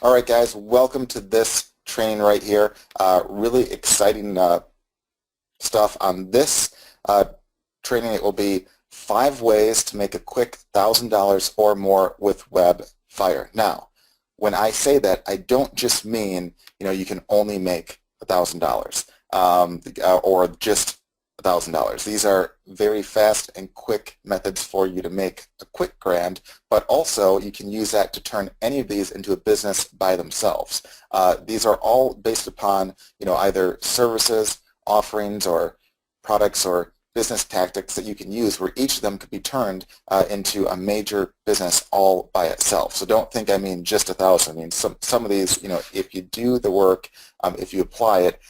All right, guys, welcome to this training right here. Really exciting stuff on this training. It will be 5 ways to make a quick $1,000 or more with Webfire. Now, when I say that, I don't just mean you can only make $1,000 or just $1,000. These are very fast and quick methods for you to make a quick grand, but also you can use that to turn any of these into a business by themselves. These are all based upon either services, offerings, or products or business tactics that you can use where each of them could be turned into a major business all by itself. So don't think I mean just 1,000. I mean some of these, if you do the work, if you apply it,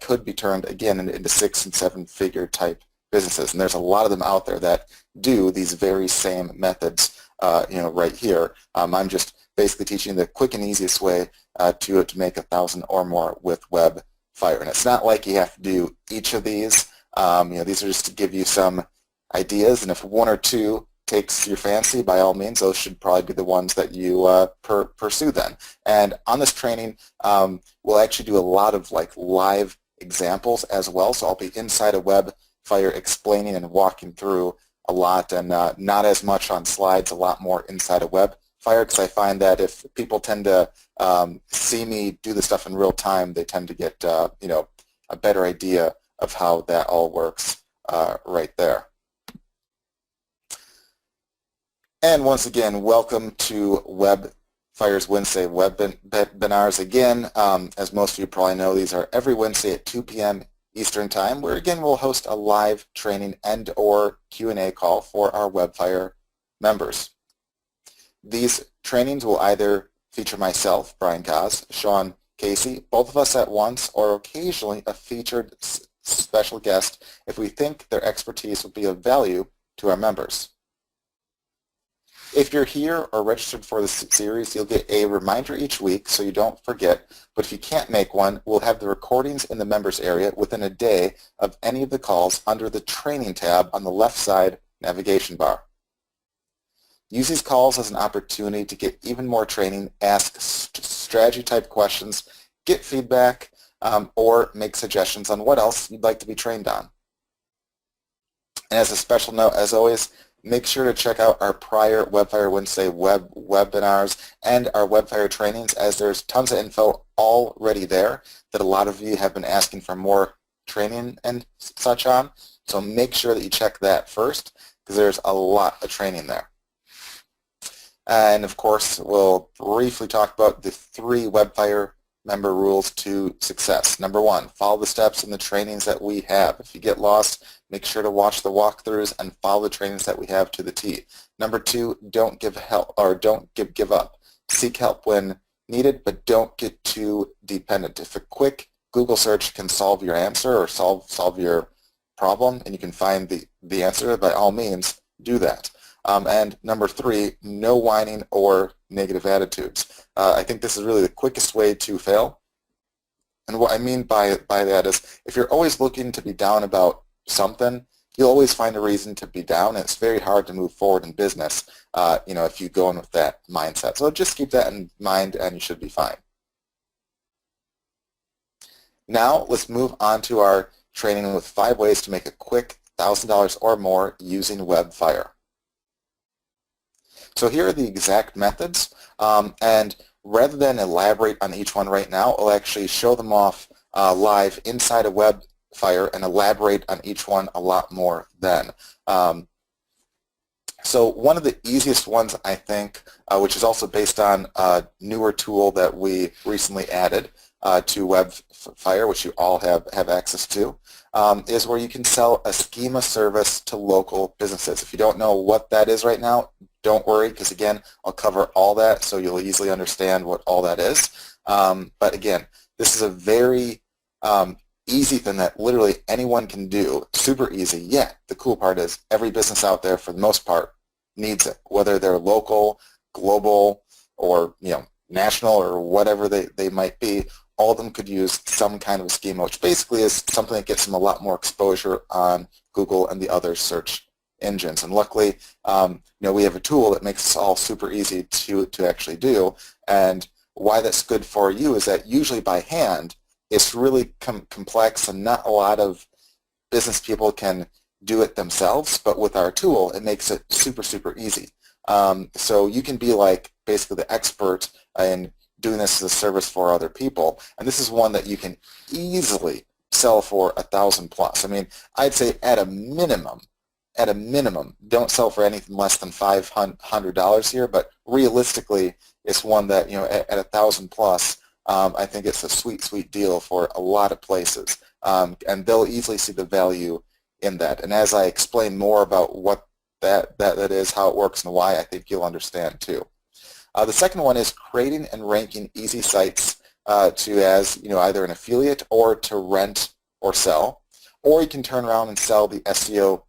could be turned again into 6- and 7-figure type businesses. And there's a lot of them out there that do these very same methods, right here. I'm just basically teaching the quick and easiest way to make 1,000 or more with Webfire. And it's not like you have to do each of these. These are just to give you some ideas, and if one or two takes your fancy, by all means, those should probably be the ones that you pursue then. And on this training, we'll actually do a lot of live examples as well, so I'll be inside of Webfire explaining and walking through a lot, and not as much on slides, a lot more inside of Webfire, because I find that if people tend to see me do the stuff in real time, they tend to get a better idea of how that all works right there. And once again, welcome to Webfire's Wednesday webinars. Again, as most of you probably know, these are every Wednesday at 2 p.m. Eastern Time, where again we'll host a live training and or Q&A call for our Webfire members. These trainings will either feature myself, Brian Kaz, Sean Casey, both of us at once, or occasionally a featured special guest if we think their expertise will be of value to our members. If you're here or registered for this series, you'll get a reminder each week so you don't forget, but if you can't make one, we'll have the recordings in the members area within a day of any of the calls under the training tab on the left side navigation bar. Use these calls as an opportunity to get even more training, ask strategy type questions, get feedback, or make suggestions on what else you'd like to be trained on. And as a special note, as always, make sure to check out our prior Webfire Wednesday webinars and our Webfire trainings, as there's tons of info already there that a lot of you have been asking for more training and such on. So make sure that you check that first, because there's a lot of training there. And of course, we'll briefly talk about the 3 Webfire member rules to success. Number 1, follow the steps in the trainings that we have. If you get lost, make sure to watch the walkthroughs and follow the trainings that we have to the T. Number 2, don't give up. Seek help when needed, but don't get too dependent. If a quick Google search can solve your answer or solve your problem, and you can find the answer, by all means, do that. And number 3, no whining or negative attitudes. I think this is really the quickest way to fail. And what I mean by that is, if you're always looking to be down about something, you'll always find a reason to be down, and it's very hard to move forward in business if you go in with that mindset. So just keep that in mind and you should be fine. Now let's move on to our training with 5 ways to make a quick $1,000 or more using Webfire. So here are the exact methods, and rather than elaborate on each one right now, I'll actually show them off live inside of Webfire and elaborate on each one a lot more then. So one of the easiest ones, I think, which is also based on a newer tool that we recently added to Webfire, which you all have access to, is where you can sell a schema service to local businesses. If you don't know what that is right now, don't worry, because again, I'll cover all that so you'll easily understand what all that is. But again, this is a very easy thing that literally anyone can do, super easy. Yet the cool part is every business out there, for the most part, needs it, whether they're local, global, or national, or whatever they might be. All of them could use some kind of a schema, which basically is something that gets them a lot more exposure on Google and the other search engines. And luckily, we have a tool that makes this all super easy to actually do. And why that's good for you is that usually by hand, it's really complex and not a lot of business people can do it themselves, but with our tool, it makes it super, super easy. So you can be like basically the expert in doing this as a service for other people, and this is one that you can easily sell for 1,000 plus. I mean, I'd say at a minimum, don't sell for anything less than $500 here, but realistically, it's one that, you know, at 1,000 plus, I think it's a sweet, sweet deal for a lot of places, and they'll easily see the value in that. And as I explain more about what that is, how it works, and why, I think you'll understand too. The second one is creating and ranking easy sites to as, you know, either an affiliate or to rent or sell, or you can turn around and sell the SEO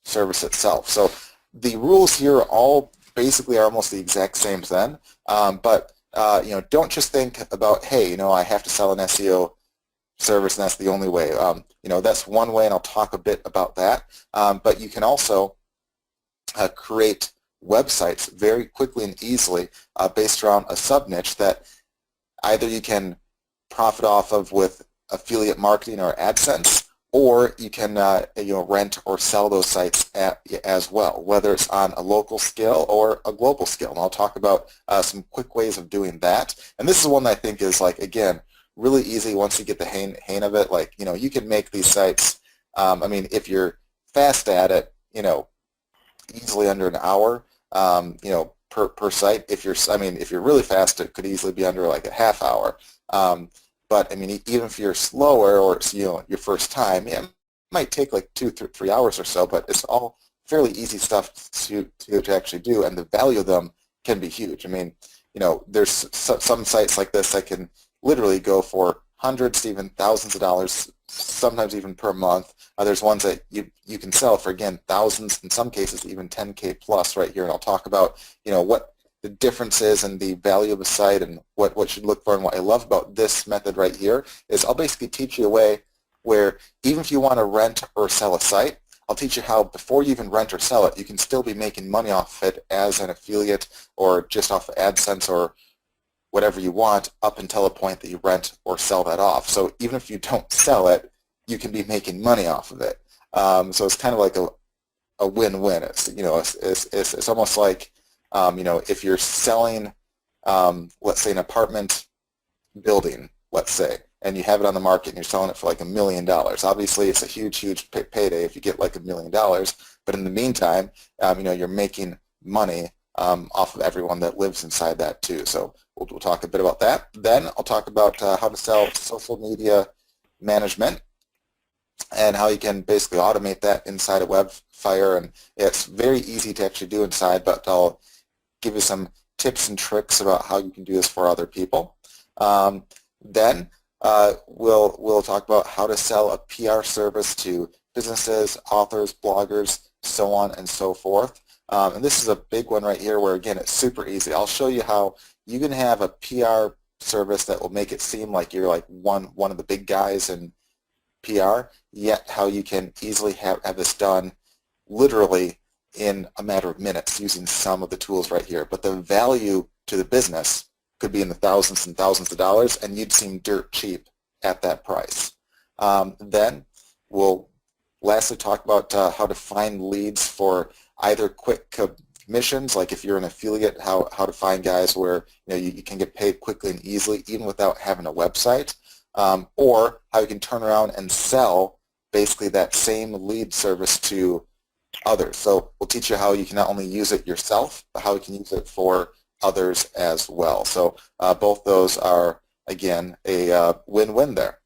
service itself. So the rules here all basically are almost the exact same then, but you know, don't just think about, hey, you know, I have to sell an SEO service and that's the only way. You know, that's one way, and I'll talk a bit about that. But you can also create websites very quickly and easily based around a sub-niche that either you can profit off of with affiliate marketing or AdSense, or you can you know, rent or sell those sites as well, whether it's on a local scale or a global scale. And I'll talk about some quick ways of doing that. And this is one that I think is, like, again, really easy once you get the hang of it. Like, you know, you can make these sites, I mean, if you're fast at it, you know, easily under an hour, you know, per site. If you're really fast, it could easily be under like a half hour. But I mean, even if you're slower or it's, you know, your first time, yeah, it might take like 2 to 3 hours or so. But it's all fairly easy stuff to actually do, and the value of them can be huge. I mean, you know, there's some sites like this that can literally go for hundreds to even thousands of dollars, sometimes even per month. There's ones that you can sell for, again, thousands, in some cases even 10K plus right here, and I'll talk about, you know, what the difference is and the value of a site and what you should look for. And what I love about this method right here is I'll basically teach you a way where even if you want to rent or sell a site, I'll teach you how before you even rent or sell it, you can still be making money off it as an affiliate or just off of AdSense or whatever you want up until a point that you rent or sell that off. So even if you don't sell it, you can be making money off of it. So it's kind of like a win-win. It's, you know, it's almost like, you know, if you're selling, let's say, an apartment building, let's say, and you have it on the market and you're selling it for like $1 million. Obviously, it's a huge, huge payday if you get like $1 million. But in the meantime, you know, you're making money off of everyone that lives inside that too. So we'll talk a bit about that. Then I'll talk about how to sell social media management and how you can basically automate that inside of Webfire. And it's very easy to actually do inside, but I'll give you some tips and tricks about how you can do this for other people. Then we'll talk about how to sell a PR service to businesses, authors, bloggers, so on and so forth. And this is a big one right here where, again, it's super easy. I'll show you how you can have a PR service that will make it seem like you're like one of the big guys in PR, yet how you can easily have this done literally in a matter of minutes using some of the tools right here. But the value to the business could be in the thousands and thousands of dollars, and you'd seem dirt cheap at that price. Then we'll lastly talk about how to find leads for either quick commissions, like if you're an affiliate, how to find guys where, you know, you can get paid quickly and easily even without having a website, or how you can turn around and sell basically that same lead service to others. So we'll teach you how you can not only use it yourself, but how you can use it for others as well. So both those are, again, a win-win there.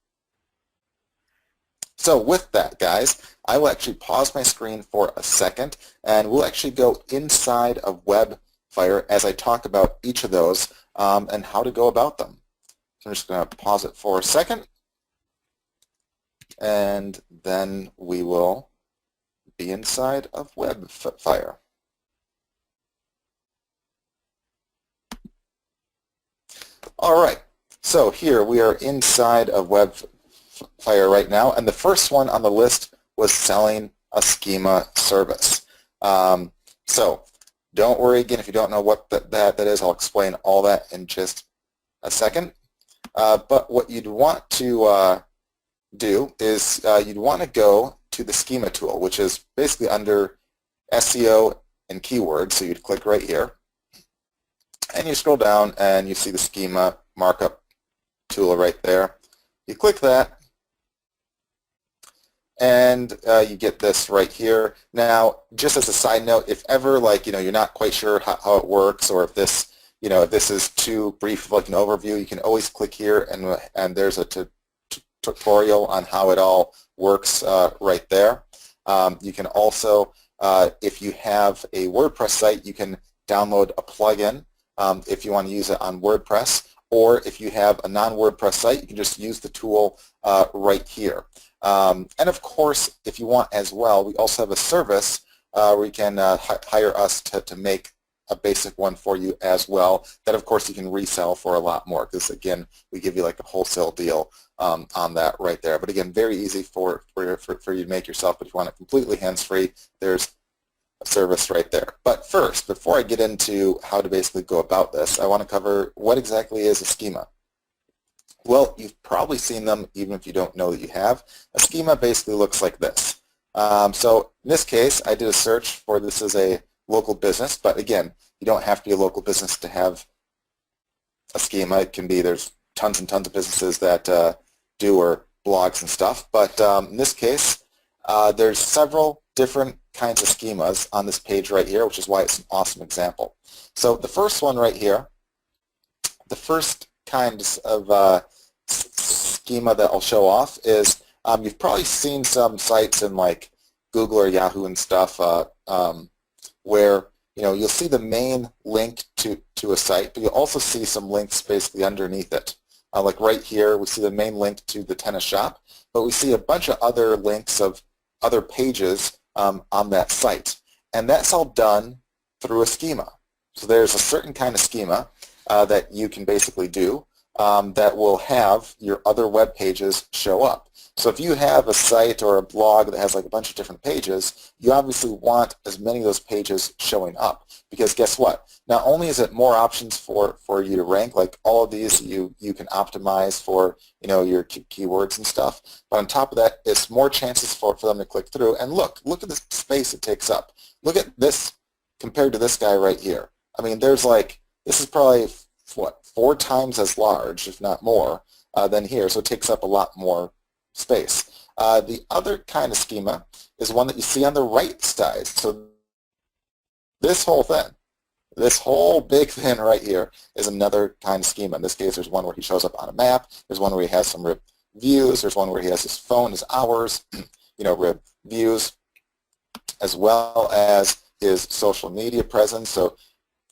So with that, guys, I will actually pause my screen for a second, and we'll actually go inside of Webfire as I talk about each of those and how to go about them. So I'm just going to pause it for a second, and then we will be inside of Webfire. All right, so here we are inside of Webfire right now, and the first one on the list was selling a schema service. So don't worry, again, if you don't know what that is, I'll explain all that in just a second. But what you'd want to do is you'd want to go to the schema tool, which is basically under SEO and keywords. So you'd click right here, and you scroll down and you see the schema markup tool right there. You click that, and you get this right here. Now, just as a side note, if ever you're not quite sure how it works, or if this if this is too brief like an overview, you can always click here, and there's a tutorial on how it all works right there. You can also, if you have a WordPress site, you can download a plugin if you want to use it on WordPress, or if you have a non-WordPress site, you can just use the tool right here. And of course, if you want as well, we also have a service where you can hire us to make a basic one for you as well, that of course you can resell for a lot more, because again, we give you like a wholesale deal on that right there. But again, very easy for you to make yourself, but if you want it completely hands-free, there's a service right there. But first, before I get into how to basically go about this, I want to cover what exactly is a schema. Well, you've probably seen them even if you don't know that you have. A schema basically looks like this. So in this case, I did a search for this as a local business, but again, you don't have to be a local business to have a schema. It can be, there's tons and tons of businesses that do, or blogs and stuff, but in this case, there's several different kinds of schemas on this page right here, which is why it's an awesome example. So the first one right here, the first kinds of schema that I'll show off is, you've probably seen some sites in like Google or Yahoo and stuff where you'll see the main link to a site, but you'll also see some links basically underneath it. Like right here, we see the main link to the tennis shop, but we see a bunch of other links of other pages on that site. And that's all done through a schema. So there's a certain kind of schema that you can basically do that will have your other web pages show up. So if you have a site or a blog that has like a bunch of different pages, you obviously want as many of those pages showing up, because guess what? Not only is it more options for you to rank, like all of these you can optimize for your keywords and stuff, but on top of that, it's more chances for them to click through. And look at the space it takes up. Look at this compared to this guy right here. I mean, there's like, this is probably what, 4 times as large, if not more, than here, so it takes up a lot more space. The other kind of schema is one that you see on the right side. So this whole thing, this whole big thing right here is another kind of schema. In this case, there's one where he shows up on a map. There's one where he has some reviews. There's one where he has his phone, his hours, reviews, as well as his social media presence. So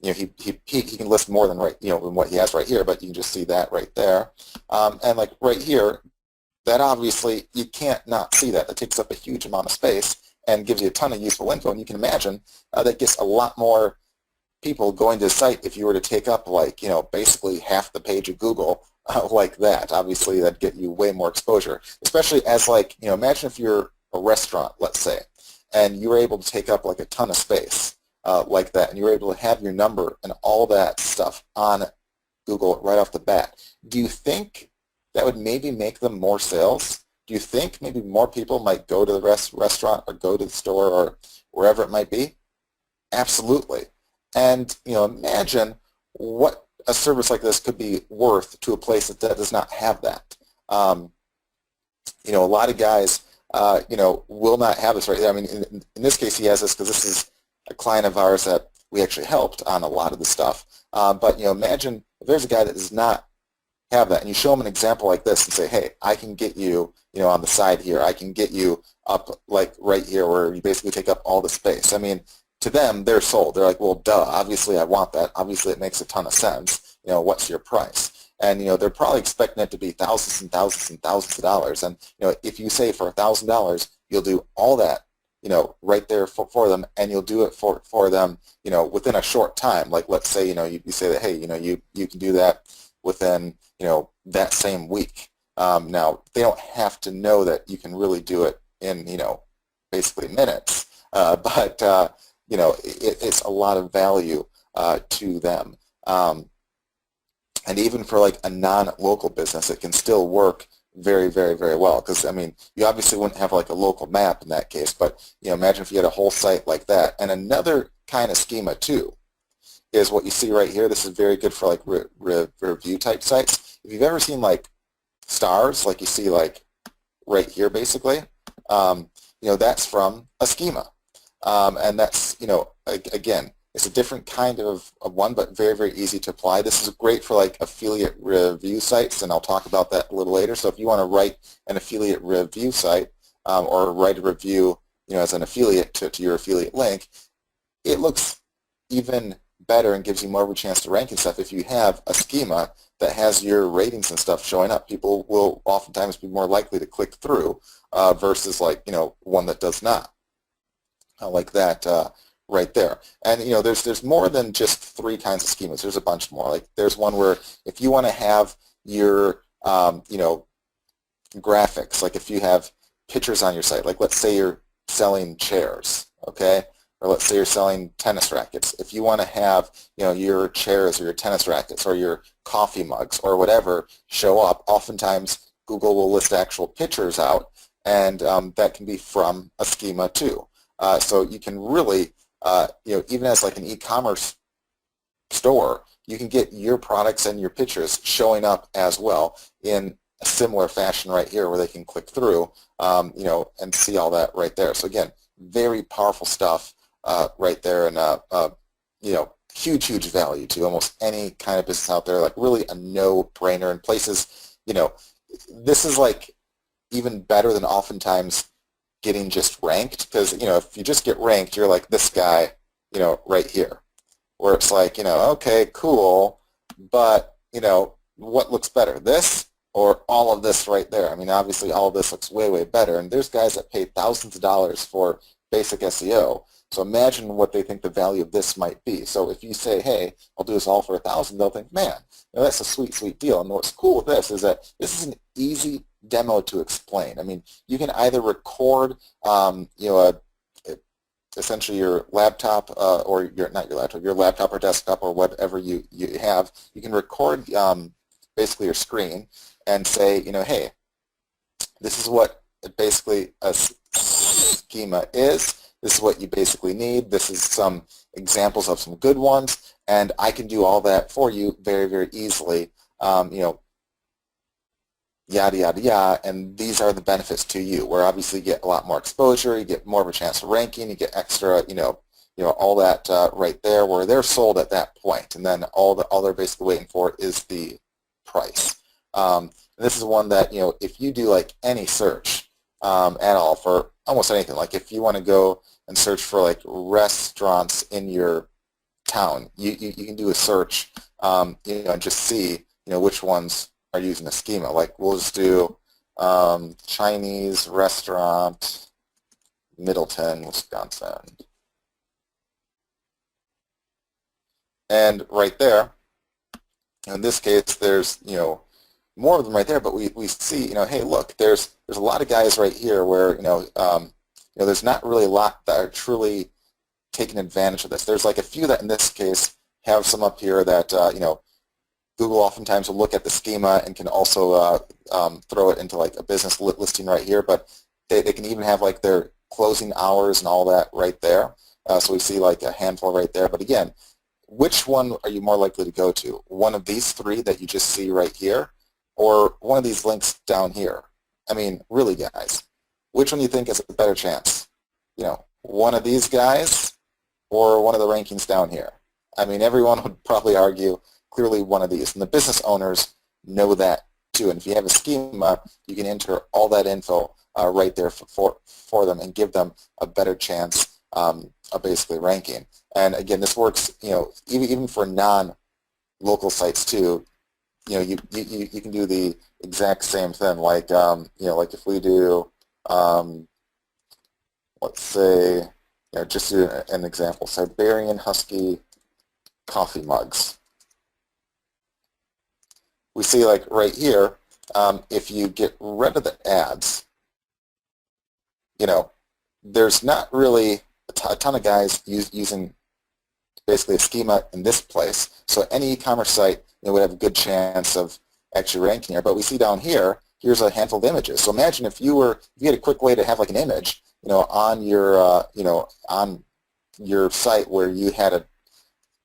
he can list more than than what he has right here, but you can just see that right there. And like right here, that obviously you can't not see that. That takes up a huge amount of space and gives you a ton of useful info. And you can imagine that gets a lot more people going to the site if you were to take up like basically half the page of Google like that. Obviously, that'd get you way more exposure. Especially as like imagine if you're a restaurant, let's say, and you were able to take up like a ton of space like that, and you were able to have your number and all that stuff on Google right off the bat. Do you think that would maybe make them more sales? Do you think maybe more people might go to the restaurant or go to the store or wherever it might be? Absolutely. And imagine what a service like this could be worth to a place that does not have that. A lot of guys will not have this right there. I mean, in this case, he has this because this is a client of ours that we actually helped on a lot of the stuff. But imagine if there's a guy that does not have that, and you show them an example like this and say, hey, I can get you, on the side here, I can get you up like right here where you basically take up all the space. I mean, to them, they're sold. They're like, well, duh, obviously I want that. Obviously it makes a ton of sense. What's your price? And, they're probably expecting it to be thousands and thousands and thousands of dollars. And, if you say for $1,000, you'll do all that, right there for them, and you'll do it for them, within a short time. Like, let's say, you say that, hey, you can do that within, that same week. Now, they don't have to know that you can really do it in, basically minutes, but it's a lot of value to them. And even for like a non-local business, it can still work very, very, very well. Because I mean, you obviously wouldn't have like a local map in that case, but imagine if you had a whole site like that. And another kind of schema too is what you see right here. This is very good for like review type sites. If you've ever seen like stars, like you see like right here basically, that's from a schema. And that's, again, it's a different kind of one, but very, very easy to apply. This is great for like affiliate review sites, and I'll talk about that a little later. So if you want to write an affiliate review site or write a review, as an affiliate to your affiliate link, it looks even better and gives you more of a chance to rank and stuff if you have a schema that has your ratings and stuff showing up. People will oftentimes be more likely to click through versus like, one that does not. Like that right there. And there's more than just 3 kinds of schemas. There's a bunch more. Like there's one where if you want to have your graphics, like if you have pictures on your site, like let's say you're selling chairs, okay? Or let's say you're selling tennis rackets. If you want to have your chairs or your tennis rackets or your coffee mugs or whatever show up, oftentimes Google will list actual pictures out, and that can be from a schema too. So you can really, even as like an e-commerce store, you can get your products and your pictures showing up as well in a similar fashion right here where they can click through, and see all that right there. So again, very powerful stuff right there, and huge, huge value to almost any kind of business out there. Like really a no-brainer in places. This is like even better than oftentimes getting just ranked, because if you just get ranked, you're like this guy, right here, where it's like, okay, cool, but what looks better, this or all of this right there? I mean, obviously all of this looks way, way better, and there's guys that pay thousands of dollars for basic SEO. So imagine what they think the value of this might be. So if you say, hey, I'll do this all for $1,000, they'll think, man, that's a sweet, sweet deal. And what's cool with this is that this is an easy demo to explain. I mean, you can either record, essentially your laptop or not your laptop, your laptop or desktop or whatever you have. You can record basically your screen and say, hey, this is what basically a schema is. This is what you basically need. This is some examples of some good ones, and I can do all that for you very, very easily. Yada, yada, yada, and these are the benefits to you, where obviously you get a lot more exposure, you get more of a chance of ranking, you get extra, all that right there, where they're sold at that point, and then all they're basically waiting for is the price. And this is one that, if you do like any search at all for almost anything, like if you want to go and search for like restaurants in your town, you can do a search, and just see, which ones are using a schema. Like we'll just do Chinese restaurant, Middleton, Wisconsin. And right there, in this case, there's, more of them right there, but we see, hey, look, there's a lot of guys right here where, there's not really a lot that are truly taking advantage of this. There's like a few that in this case have some up here that, Google oftentimes will look at the schema and can also throw it into like a business listing right here, but they can even have like their closing hours and all that right there. So we see like a handful right there. But again, which one are you more likely to go to? One of these 3 that you just see right here, or one of these links down here? I mean, really, guys, which one do you think has a better chance? One of these guys or one of the rankings down here? I mean, everyone would probably argue clearly one of these, and the business owners know that too. And if you have a schema, you can enter all that info right there for them and give them a better chance of basically ranking. And again, this works, even for non-local sites too. You can do the exact same thing. Like like if we do, let's say, just do an example, Siberian Husky coffee mugs. We see like right here, if you get rid of the ads, there's not really a ton of guys using basically a schema in this place. So any e-commerce site would have a good chance of actually ranking here. But we see down here, here's a handful of images. So imagine if you had a quick way to have like an image, on your on your site where you had to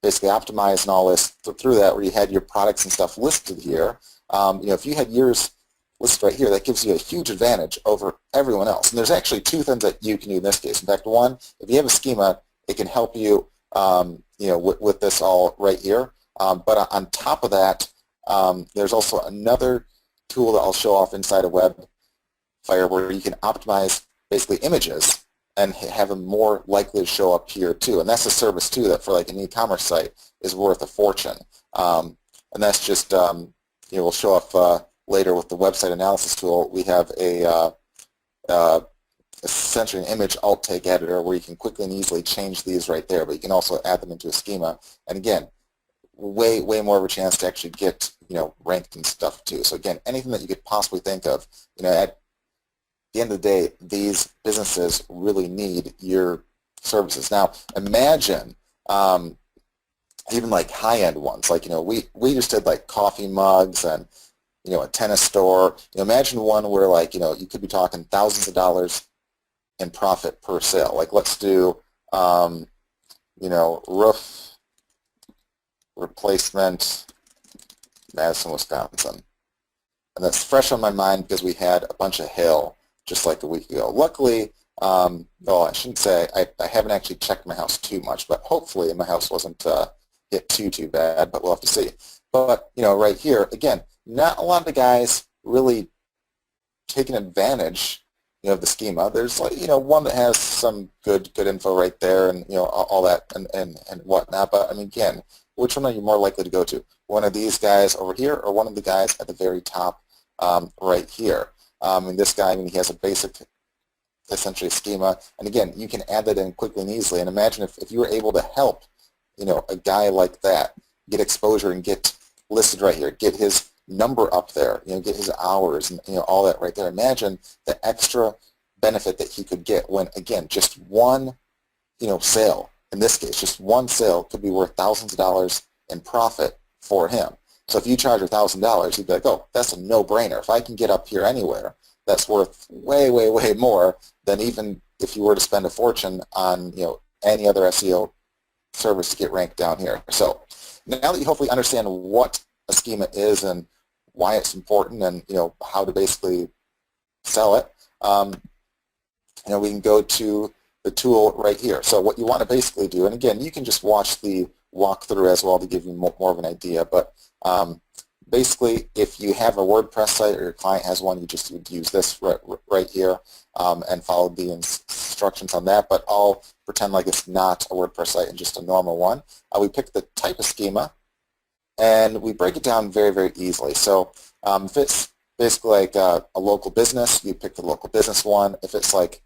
basically optimize and all this through that, where you had your products and stuff listed here. If you had yours listed right here, that gives you a huge advantage over everyone else. And there's actually two things that you can do in this case. In fact, one, if you have a schema, it can help you, with this all right here. But on top of that, there's also another tool that I'll show off inside of Webfire where you can optimize basically images and have them more likely to show up here too. And that's a service too that for like an e-commerce site is worth a fortune. And that's just, we'll show off later with the website analysis tool. We have essentially an image alt tag editor where you can quickly and easily change these right there, but you can also add them into a schema. And again, way more of a chance to actually get ranked and stuff too. So again, anything that you could possibly think of, at the end of the day, these businesses really need your services. Now, imagine even like high-end ones, like we just did like coffee mugs and a tennis store. Imagine one where like you could be talking thousands of dollars in profit per sale. Like let's do roof replacement, Madison, Wisconsin. And that's fresh on my mind because we had a bunch of hail just like a week ago. Luckily, I shouldn't say, I haven't actually checked my house too much, but hopefully my house wasn't hit too bad, but we'll have to see. But, right here, again, not a lot of the guys really taking advantage, of the schema. There's like, one that has some good info right there and, all that and whatnot. But, I mean, again, which one are you more likely to go to? One of these guys over here or one of the guys at the very top right here? And this guy, he has a basic, essentially, schema. And again, you can add that in quickly and easily. And imagine if you were able to help, a guy like that get exposure and get listed right here, get his number up there, get his hours and, all that right there. Imagine the extra benefit that he could get when, again, just one, sale, in this case, just one sale could be worth thousands of dollars in profit for him. So if you charge $1,000, you'd be like, oh, that's a no-brainer. If I can get up here anywhere, that's worth way more than even if you were to spend a fortune on, any other SEO service to get ranked down here. So now that you hopefully understand what a schema is and why it's important and, how to basically sell it, we can go to the tool right here. So what you want to basically do, and again, you can just watch the walkthrough as well to give you more of an idea, but basically, if you have a WordPress site or your client has one, you just would use this right here and follow the instructions on that, but I'll pretend like it's not a WordPress site and just a normal one. We pick the type of schema, and we break it down very easily. So if it's basically like a local business, you pick the local business one. If it's like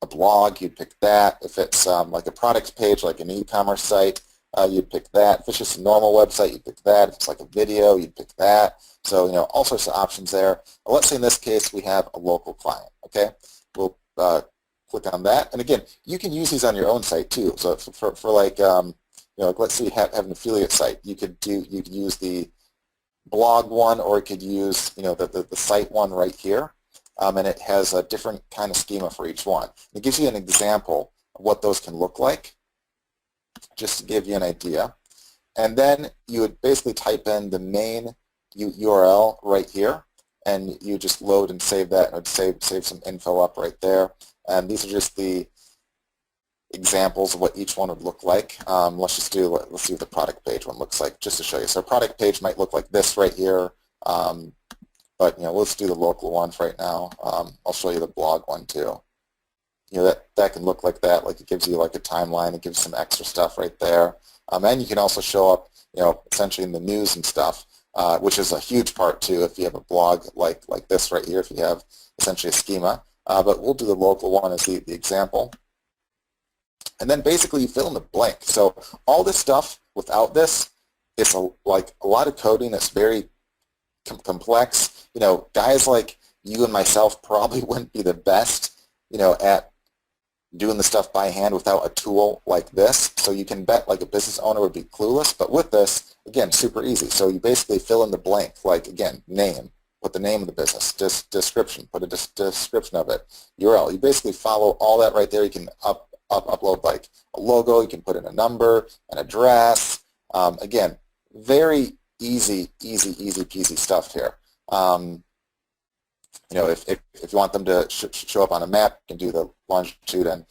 a blog, you'd pick that. If it's like a product page, like an e-commerce site, you'd pick that. If it's just a normal website, you'd pick that. If it's like a video, you'd pick that. So, all sorts of options there. But let's say in this case we have a local client, okay? We'll click on that. And again, you can use these on your own site too. So for like, like let's say you have an affiliate site. You could use the blog one, or you could use, the site one right here. And it has a different kind of schema for each one. It gives you an example of what those can look like, just to give you an idea. And then you would basically type in the main URL right here, and you just load and save that, and it would save some info up right there. And these are just the examples of what each one would look like. Let's see what the product page one looks like, just to show you. So a product page might look like this right here. But let's do the local ones right now. I'll show you the blog one too. That can look like that. Like it gives you like a timeline. It gives some extra stuff right there. And you can also show up, essentially in the news and stuff, which is a huge part too. If you have a blog like this right here, if you have essentially a schema. But we'll do the local one as the example. And then basically you fill in the blank. So all this stuff without this, it's like a lot of coding that's very complex. Guys like you and myself probably wouldn't be the best, at doing the stuff by hand without a tool like this. So you can bet like a business owner would be clueless, but with this, again, super easy. So you basically fill in the blank, like again, name, put the name of the business, description, put a description of it, URL. You basically follow all that right there. You can upload like a logo, you can put in a number, an address. Again, very easy peasy stuff here. You know, if you want them to show up on a map, you can do the longitude and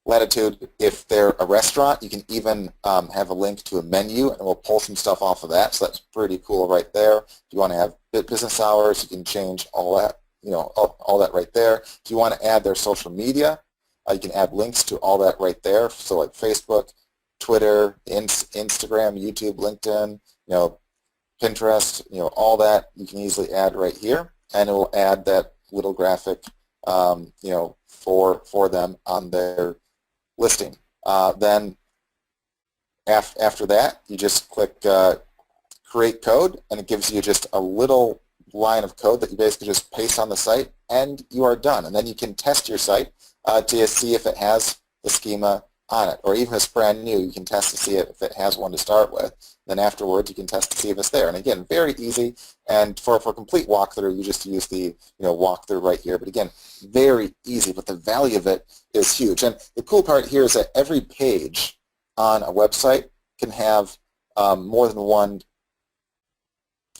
latitude. If they're a restaurant, you can even have a link to a menu, and we'll pull some stuff off of that. So that's pretty cool right there. If you want to have business hours, you can change all that, you know, all that right there. If you want to add their social media, you can add links to all that right there. So like Facebook, Twitter, Instagram, YouTube, LinkedIn, you know, Pinterest, you know, all that you can easily add right here, and it will add that little graphic, you know, for them on their listing. Then after that, you just click create code, and it gives you just a little line of code that you basically just paste on the site, and you are done. And then you can test your site to see if it has the schema on it, or even if it's brand new, you can test to see if it has one to start with. Then afterwards, you can test to see if it's there. And again, very easy. And for a complete walkthrough, you just use the, you know, walkthrough right here. But again, very easy. But the value of it is huge. And the cool part here is that every page on a website can have more than one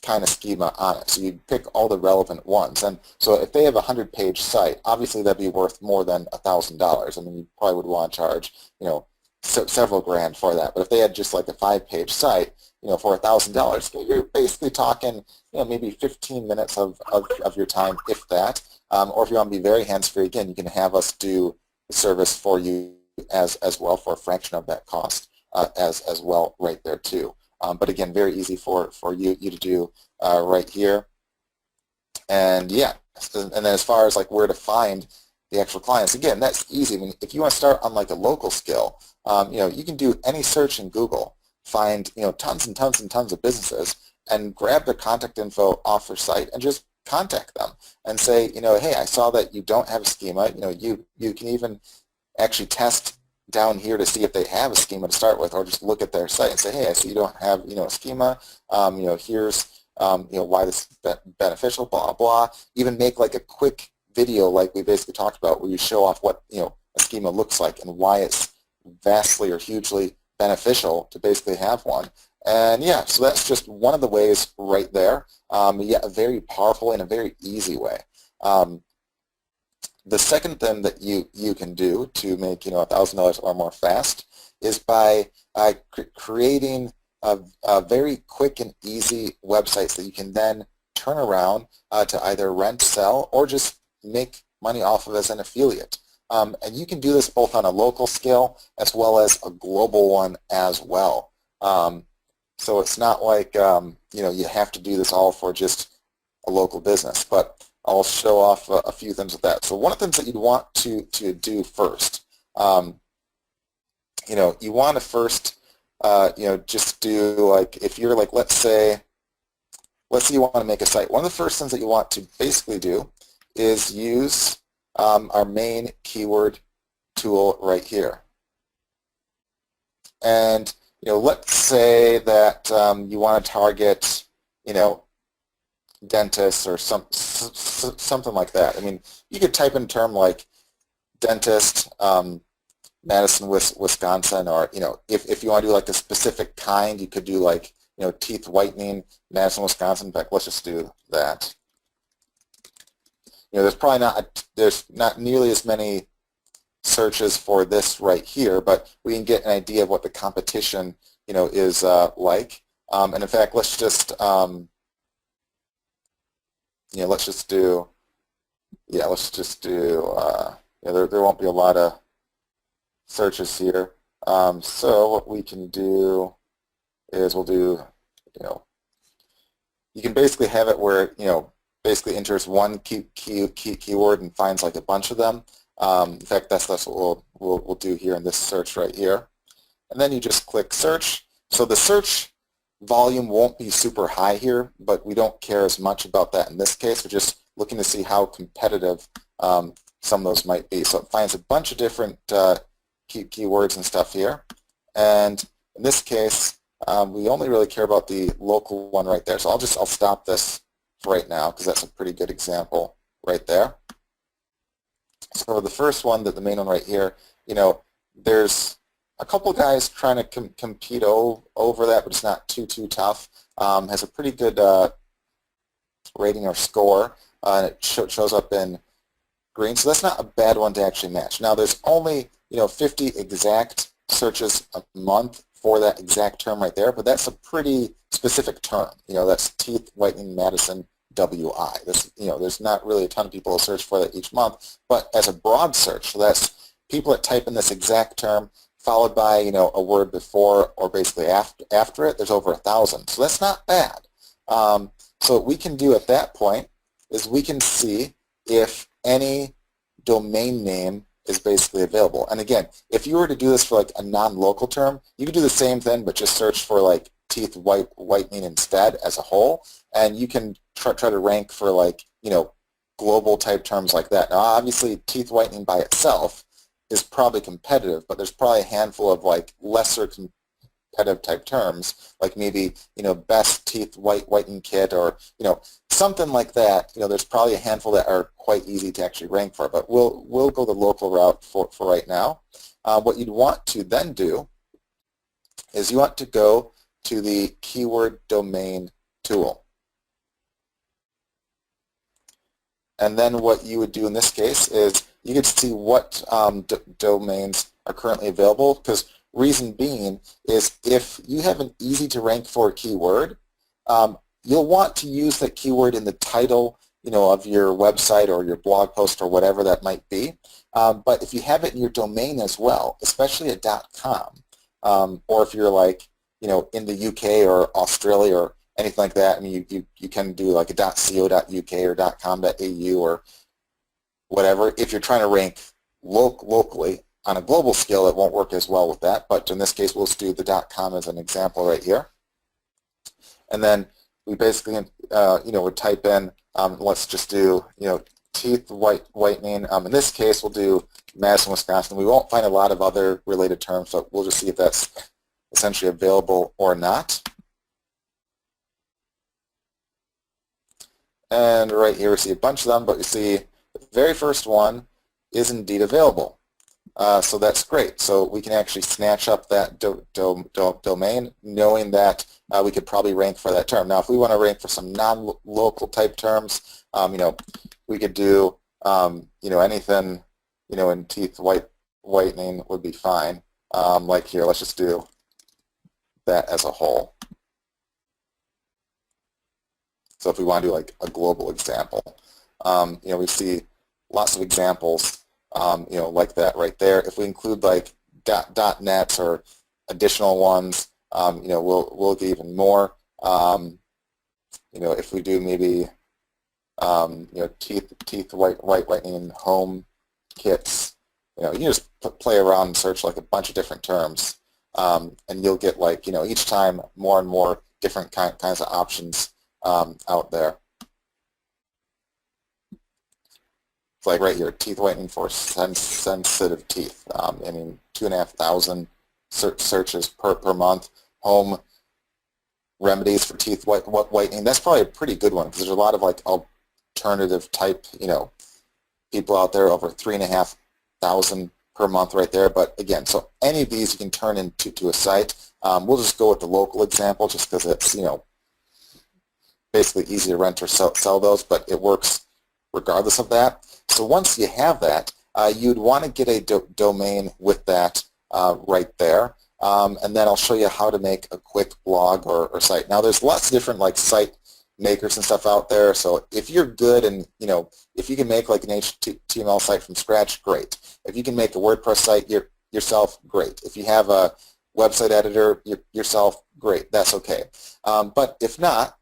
kind of schema on it. So you pick all the relevant ones. And so if they have a 100-page site, obviously that'd be worth more than $1,000. I mean, you probably would want to charge, you know, several grand for that. But if they had just like a 5-page site, you know, for $1,000, you're basically talking, you know, maybe 15 minutes of your time, if that. Or if you want to be very hands-free, again, you can have us do the service for you as well for a fraction of that cost as well right there too. But again, very easy for you to do right here. And yeah, and then as far as like where to find the actual clients, again, that's easy. I mean, if you want to start on like a local skill, you know, you can do any search in Google, find, you know, tons and tons and tons of businesses, and grab their contact info off their site and just contact them and say, you know, hey, I saw that you don't have a schema. You know, you can even actually test down here to see if they have a schema to start with, or just look at their site and say, hey, I see you don't have, you know, a schema. You know, here's, you know, why this is beneficial, blah, blah. Even make like a quick video like we basically talked about, where you show off what, you know, a schema looks like and why it's vastly or hugely beneficial to basically have one. And yeah, so that's just one of the ways right there. Yeah, a very powerful and a very easy way. The second thing that you can do to make, you know, $1,000 or more fast is by creating a very quick and easy websites that you can then turn around to either rent, sell, or just make money off of as an affiliate. And you can do this both on a local scale as well as a global one as well. So it's not like, you know, you have to do this all for just a local business, but I'll show off a few things with that. So one of the things that you'd want to do first, you know, you want to first, you know, just do like, if you're like, let's say you want to make a site. One of the first things that you want to basically do is use our main keyword tool right here. And, you know, let's say that you want to target, you know, dentists or something like that. I mean, you could type in a term like dentist, Madison, Wisconsin, or, you know, if you want to do like a specific kind, you could do like, you know, teeth whitening, Madison, Wisconsin. In fact, let's just do that. You know, there's not nearly as many searches for this right here, but we can get an idea of what the competition, you know, is like. And in fact, let's just you know, let's just do, yeah, you know, there won't be a lot of searches here. So what we can do is we'll do, you know, you can basically have it where, you know, basically enters one keyword and finds like a bunch of them. In fact, that's what we'll do here in this search right here. And then you just click search. So the search volume won't be super high here, but we don't care as much about that in this case. We're just looking to see how competitive some of those might be. So it finds a bunch of different keywords and stuff here. And in this case, we only really care about the local one right there. So I'll stop this for right now because that's a pretty good example right there. So the first one, the main one right here, there's a couple guys trying to compete over that, but it's not too tough. Has a pretty good rating or score, and it shows up in green. So that's not a bad one to actually match. Now there's only 50 exact searches a month for that exact term right there, but that's a pretty specific term. That's teeth whitening Madison WI. There's not really a ton of people who search for that each month, but as a broad search, so that's people that type in this exact term followed by a word before or basically after it. There's over 1,000, so that's not bad. So what we can do at that point is we can see if any domain name is basically available. And again, if you were to do this for like a non-local term, you could do the same thing, but just search for like teeth whitening instead as a whole, and you can try to rank for like global type terms like that. Now obviously teeth whitening by itself is probably competitive, but there's probably a handful of like lesser competitive type terms, like maybe best teeth whitening kit or something like that. There's probably a handful that are quite easy to actually rank for, but we'll go the local route for right now. What you'd want to then do is you want to go to the keyword domain tool. And then what you would do in this case is you could see what domains are currently available, because reason being is if you have an easy to rank for keyword, you'll want to use that keyword in the title of your website or your blog post or whatever that might be. But if you have it in your domain as well, especially a .com, or if you're like in the UK or Australia or anything like that, I mean you can do like a .co.uk or .com.au or whatever. If you're trying to rank locally on a global scale, it won't work as well with that. But in this case, we'll just do the .com as an example right here. And then we basically would type in, let's just do teeth whitening. In this case, we'll do Madison, Wisconsin. We won't find a lot of other related terms, so we'll just see if that's essentially available or not. And right here we see a bunch of them, but we see the very first one is indeed available. So that's great. So we can actually snatch up that domain knowing that we could probably rank for that term. Now if we want to rank for some non-local type terms, we could do anything in teeth whitening would be fine. Like here, let's just do that as a whole. So if we want to do like a global example, we see lots of examples, like that right there. If we include like .nets or additional ones, we'll get even more. If we do maybe teeth whitening home kits, you can just play around and search like a bunch of different terms, and you'll get like each time more and more different kinds of options out there. It's like right here, teeth whitening for sensitive teeth. 2,500 searches per month. Home remedies for teeth whitening. That's probably a pretty good one because there's a lot of like alternative type, people out there, over 3,500 per month right there. But again, so any of these you can turn into a site. We'll just go with the local example just because it's, basically easy to rent or sell those, but it works regardless of that. So once you have that, you'd want to get a domain with that right there. And then I'll show you how to make a quick blog or site. Now there's lots of different like site makers and stuff out there. So if you're good and if you can make like an HTML site from scratch, great. If you can make a WordPress site yourself, great. If you have a website editor yourself, great. That's okay. But if not,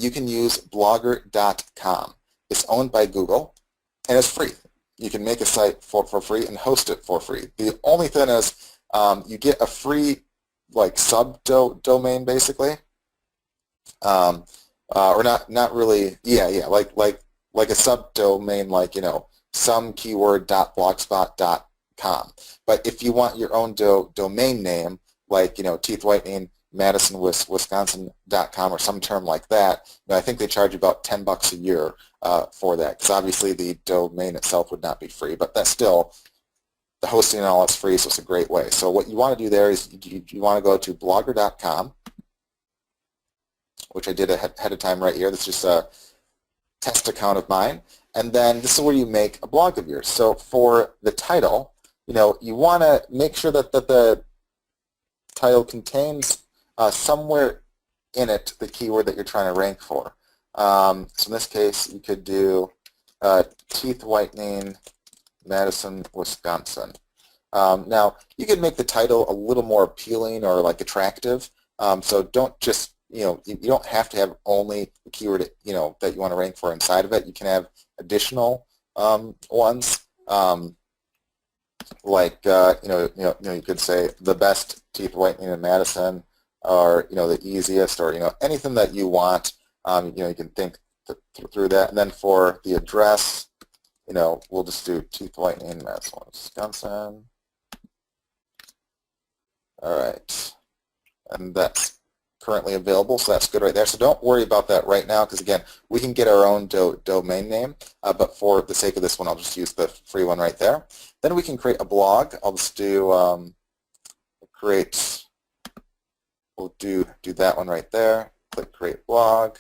you can use blogger.com. It's owned by Google and it's free. You can make a site for free and host it for free. The only thing is you get a free like subdomain basically, or not really. Yeah, like a subdomain, like somekeyword.blogspot.com. But if you want your own domain name, like teeth whitening madisonwisconsin.com or some term like that, I think they charge about $10 a year for that, because obviously the domain itself would not be free, but that's still, the hosting and all that's free, so it's a great way. So what you want to do there is you want to go to blogger.com, which I did ahead of time right here. This is just a test account of mine. And then this is where you make a blog of yours. So for the title, you want to make sure that the title contains somewhere in it the keyword that you're trying to rank for. So in this case, you could do teeth whitening Madison, Wisconsin. Now, you can make the title a little more appealing or like attractive. So don't just, you don't have to have only the keyword, that you want to rank for inside of it. You can have additional ones, like you could say the best teeth whitening in Madison, or the easiest, or anything that you want. You can think through that. And then for the address, we'll just do teeth whitening Madison, Wisconsin. All right, and that's currently available, so that's good right there. So don't worry about that right now, because again, we can get our own domain name, but for the sake of this one, I'll just use the free one right there. Then we can create a blog. I'll just do we'll do that one right there. Click create blog.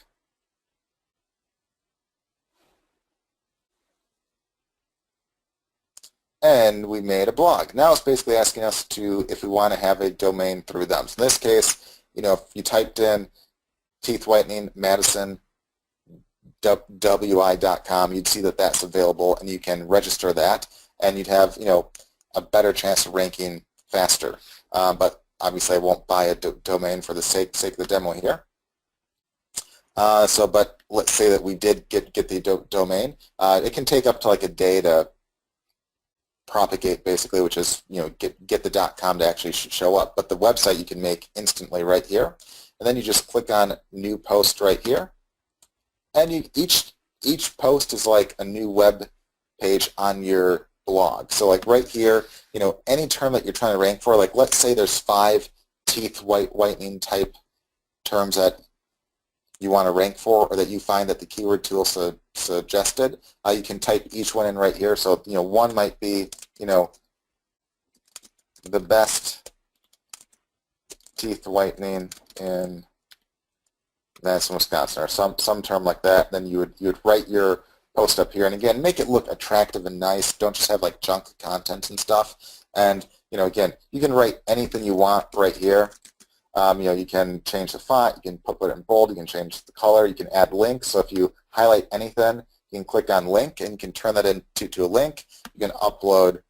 And we made a blog. Now it's basically asking us if we want to have a domain through them. So in this case, if you typed in teeth whitening Madison wi.com, you'd see that that's available, and you can register that, and you'd have a better chance of ranking faster. But obviously, I won't buy a domain for the sake of the demo here. But let's say that we did get the domain. It can take up to like a day to propagate, basically, which is get the .com to actually show up. But the website you can make instantly right here, and then you just click on new post right here, and each post is like a new web page on your blog. So like right here, any term that you're trying to rank for, like let's say there's 5 teeth whitening type terms that you want to rank for, or that you find that the keyword tool suggested, you can type each one in right here. So one might be the best teeth whitening in Madison, Wisconsin, or some term like that. Then you would write your post up here, and again, make it look attractive and nice. Don't just have like junk content and stuff. And again, you can write anything you want right here. You can change the font, you can put it in bold, you can change the color, you can add links. So if you highlight anything, you can click on link, and you can turn that into a link. You can upload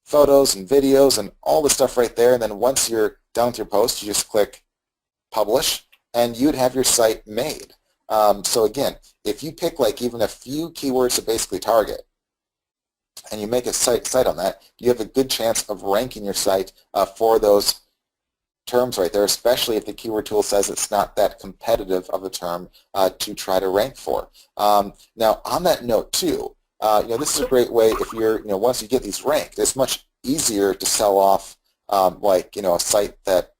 photos and videos and all the stuff right there. And then once you're done with your post, you just click publish, and you'd have your site made. So again, if you pick like even a few keywords to basically target, and you make a site on that, you have a good chance of ranking your site for those terms right there, especially if the keyword tool says it's not that competitive of a term to try to rank for. Now, on that note too, this is a great way if you're, once you get these ranked, it's much easier to sell off like, a site that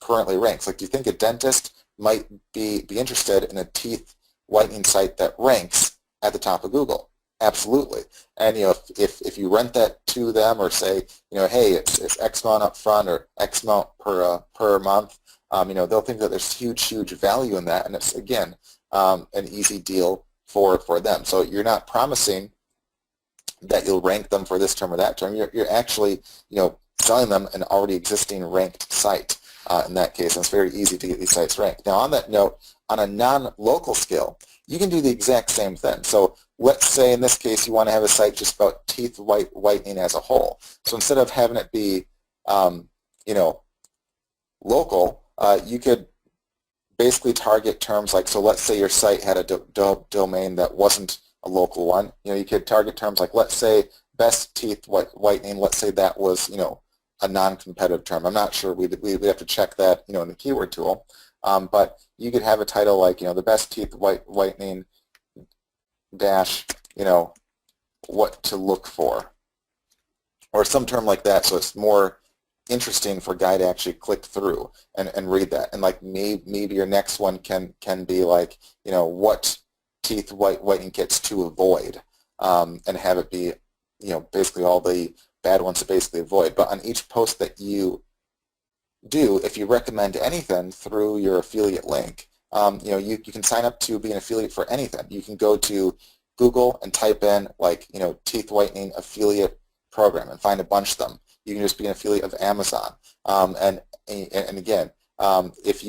currently ranks. Like, do you think a dentist might be interested in a teeth whitening site that ranks at the top of Google? Absolutely. And if you rent that to them, or say, hey, it's X amount up front or X amount per month, they'll think that there's huge value in that, and it's again an easy deal for them. So you're not promising that you'll rank them for this term or that term. You're actually selling them an already existing ranked site in that case, and it's very easy to get these sites ranked. Now, on that note, on a non-local scale, you can do the exact same thing. So let's say in this case you want to have a site just about teeth whitening as a whole. So instead of having it be, local, you could basically target terms like, so let's say your site had a domain that wasn't a local one. You could target terms like, let's say best teeth whitening. Let's say that was, a non-competitive term. I'm not sure. We'd have to check that, in the keyword tool. But you could have a title like, the best teeth whitening dash, what to look for, or some term like that, so it's more interesting for a guy to actually click through and read that. And like maybe your next one can be like, what teeth whitening kits to avoid, and have it be, basically all the bad ones to basically avoid. But on each post that you do, if you recommend anything through your affiliate link, you can sign up to be an affiliate for anything. You can go to Google and type in like, teeth whitening affiliate program and find a bunch of them. You can just be an affiliate of Amazon. And again, if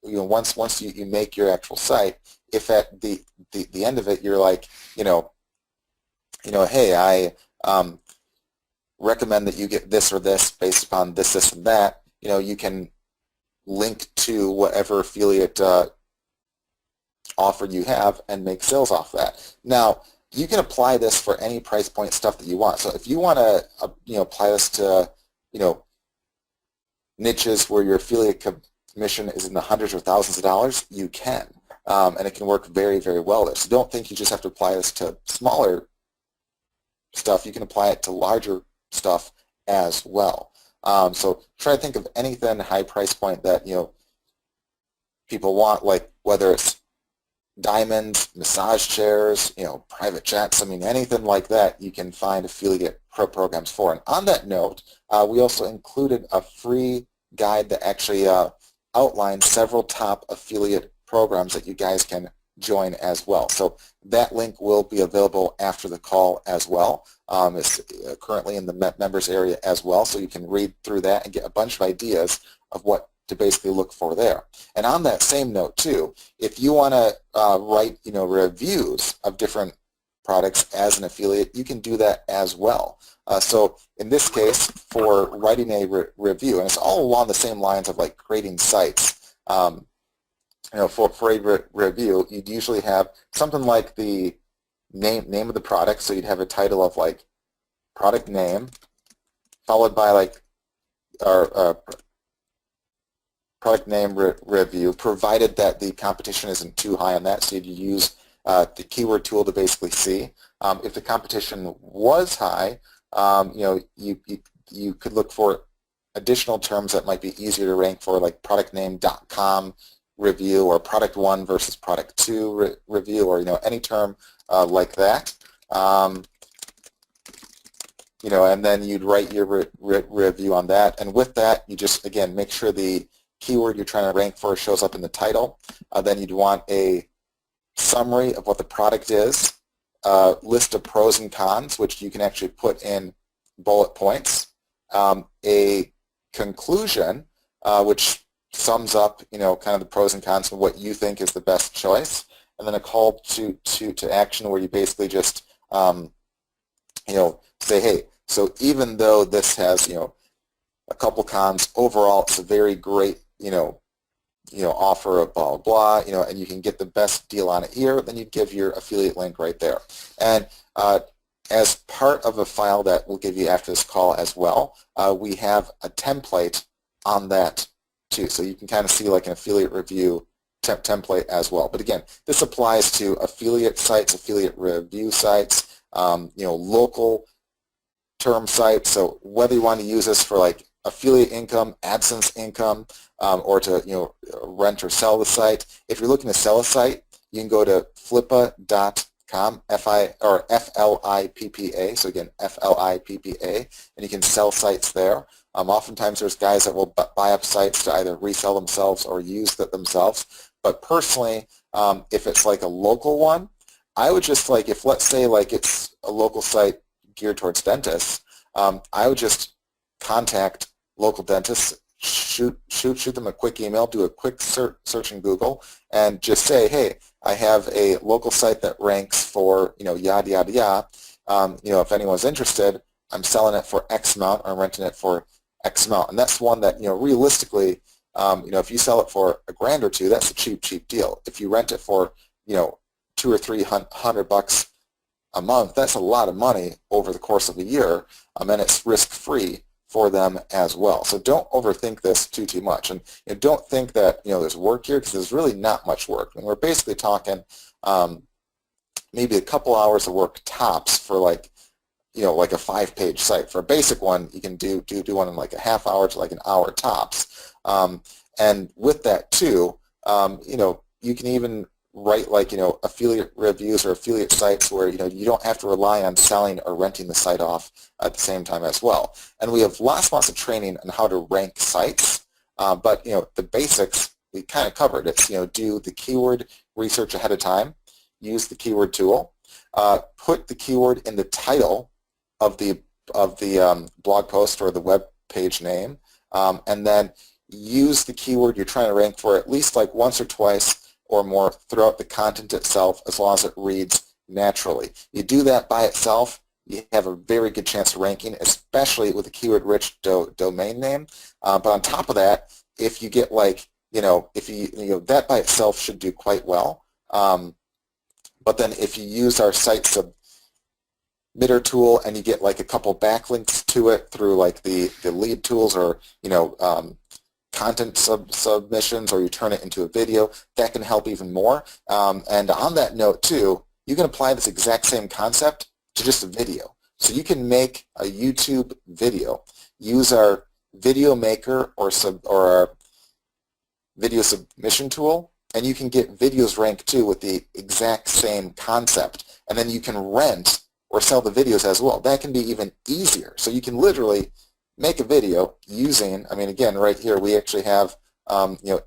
once you make your actual site, if at the end of it you're like, hey, I recommend that you get this or this based upon this, this, and that, you can link to whatever affiliate offer you have and make sales off that. Now, you can apply this for any price point stuff that you want. So if you want to, apply this to, niches where your affiliate commission is in the hundreds or thousands of dollars, you can, and it can work very, very well there. So don't think you just have to apply this to smaller stuff. You can apply it to larger stuff as well. So try to think of anything high price point that people want, like whether it's diamonds, massage chairs, private jets. I mean, anything like that you can find affiliate programs for. And on that note, we also included a free guide that actually outlines several top affiliate programs that you guys can join as well. So that link will be available after the call as well. It's currently in the members area as well, so you can read through that and get a bunch of ideas of what to basically look for there. And on that same note too, if you want to write reviews of different products as an affiliate, you can do that as well. So in this case, for writing a review, and it's all along the same lines of like creating sites, for a review, you'd usually have something like the name of the product. So you'd have a title of like product name, followed by like our product name review, provided that the competition isn't too high on that. So you'd use the keyword tool to basically see. If the competition was high, you could look for additional terms that might be easier to rank for, like productname.com review, or product 1 versus product 2 review, or any term like that. And then you'd write your review on that. And with that, you just, again, make sure the keyword you're trying to rank for shows up in the title. Then you'd want a summary of what the product is, list of pros and cons, which you can actually put in bullet points, a conclusion, which sums up, kind of the pros and cons of what you think is the best choice, and then a call to action where you basically just, say, hey, so even though this has, a couple cons, overall it's a very great, offer of blah, blah, blah, and you can get the best deal on it here, then you give your affiliate link right there. And as part of a file that we'll give you after this call as well, we have a template on that too. So you can kind of see like an affiliate review template as well. But again, this applies to affiliate sites, affiliate review sites, local term sites. So whether you want to use this for like affiliate income, AdSense income, or to rent or sell the site. If you're looking to sell a site, you can go to flippa.com, F-L-I-P-P-A, so again, F-L-I-P-P-A, and you can sell sites there. Oftentimes there's guys that will buy up sites to either resell themselves or use that themselves. But personally, if it's like a local one, I would just like, if let's say like it's a local site geared towards dentists, I would just contact local dentists, shoot them a quick email, do a quick search in Google, and just say, hey, I have a local site that ranks for, yada, yada, yada. If anyone's interested, I'm selling it for X amount, or I'm renting it for X amount. And that's one that, realistically, if you sell it for $1,000 or $2,000, that's a cheap deal. If you rent it for, $200 or $300 a month, that's a lot of money over the course of a year, and it's risk-free for them as well. So don't overthink this too much, and don't think that there's work here, because there's really not much work. And we're basically talking, maybe a couple hours of work tops for like, like a 5-page site. For a basic one, you can do one in like a half hour to like an hour tops. And with that too, you can even write like, affiliate reviews or affiliate sites where, you don't have to rely on selling or renting the site off at the same time as well. And we have lots of training on how to rank sites, but, the basics we kind of covered. It's, do the keyword research ahead of time, use the keyword tool, put the keyword in the title of the blog post or the web page name, and then use the keyword you're trying to rank for at least like once or twice or more throughout the content itself, as long as it reads naturally. You do that by itself, you have a very good chance of ranking, especially with a keyword-rich domain name. But on top of that, if you get like, that by itself should do quite well. But then if you use our site submitter tool and you get like a couple backlinks to it through like the lead tools or, content submissions, or you turn it into a video, that can help even more. And on that note too, you can apply this exact same concept to just a video. So you can make a YouTube video, use our video maker or our video submission tool, and you can get videos ranked too with the exact same concept. And then you can rent or sell the videos as well. That can be even easier. So you can literally make a video using, again, right here we actually have,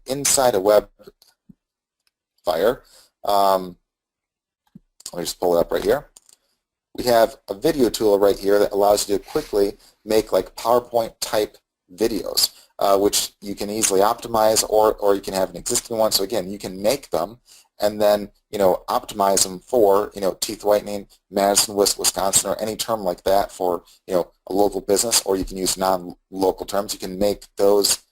inside a Webfire. Let me just pull it up right here. We have a video tool right here that allows you to quickly make like PowerPoint type videos, which you can easily optimize, or you can have an existing one. So again, you can make them and then, optimize them for, teeth whitening, Madison, Wisconsin, or any term like that for, a local business, or you can use non-local terms. You can make those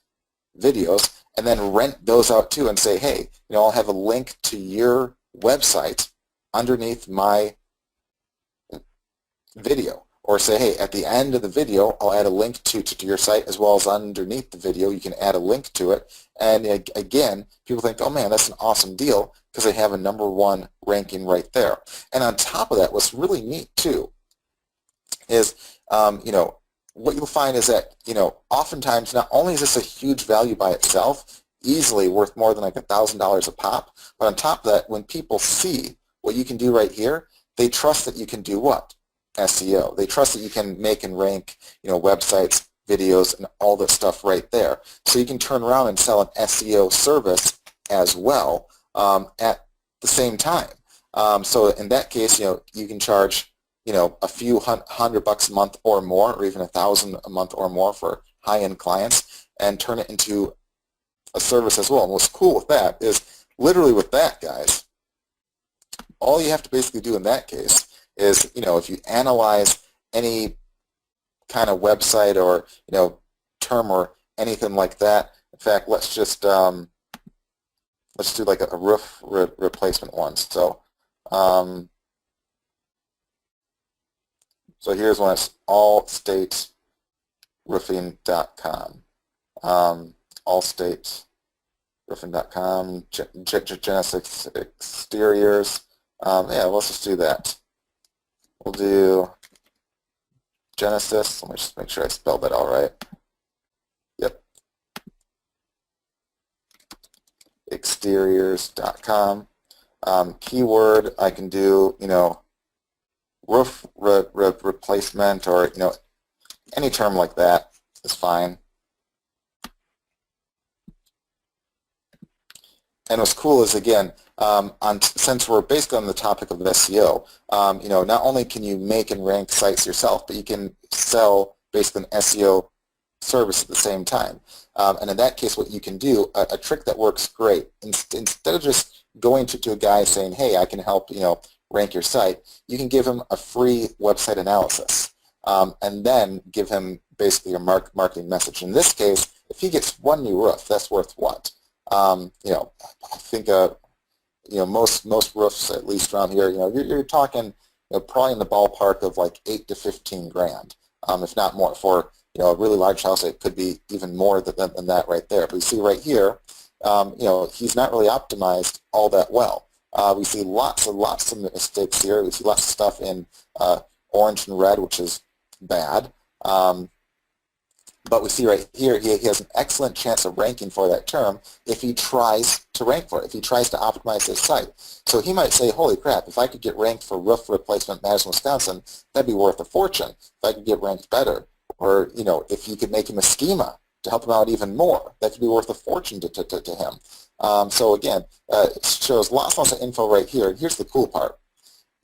videos and then rent those out too and say, hey, I'll have a link to your website underneath my video. Or say, hey, at the end of the video, I'll add a link to your site, as well as underneath the video, you can add a link to it. And again, people think, oh man, that's an awesome deal, because they have a #1 ranking right there. And on top of that, what's really neat too is, what you'll find is that, oftentimes not only is this a huge value by itself, easily worth more than like $1,000 a pop, but on top of that, when people see what you can do right here, they trust that you can do what? SEO. They trust that you can make and rank, websites, videos, and all that stuff right there. So you can turn around and sell an SEO service as well at the same time. So in that case, you can charge, a few $100 a month or more, or even $1,000 a month or more for high-end clients, and turn it into a service as well. And what's cool with that is, literally with that, guys, all you have to basically do in that case is, if you analyze any kind of website or, term or anything like that. In fact, let's just, let's do like a roof replacement one. So, so here's one. It's allstateroofing.com. Allstateroofing.com, Genesis Exteriors. Yeah, let's just do that. We'll do Genesis. Let me just make sure I spelled that all right. Yep. Exteriors.com. Keyword, I can do, roof replacement, or, any term like that is fine. And what's cool is, again, since we're basically on the topic of SEO, not only can you make and rank sites yourself, but you can sell basically an SEO service at the same time. And in that case, what you can do, a trick that works great, instead of just going to a guy saying, hey, I can help, rank your site, you can give him a free website analysis, and then give him basically a marketing message. In this case, if he gets one new roof, that's worth what? I think most roofs, at least around here, you're talking probably in the ballpark of like 8 to 15 grand, if not more. For a really large house, it could be even more than that right there. But you see right here, he's not really optimized all that well. We see lots and lots of mistakes here. We see lots of stuff in orange and red, which is bad. But we see right here, he has an excellent chance of ranking for that term if he tries to rank for it, if he tries to optimize his site. So he might say, holy crap, if I could get ranked for roof replacement Madison, Wisconsin, that'd be worth a fortune if I could get ranked better. Or, you know, if you could make him a schema to help him out even more, that could be worth a fortune to him. So again, it shows lots and lots of info right here. And here's the cool part,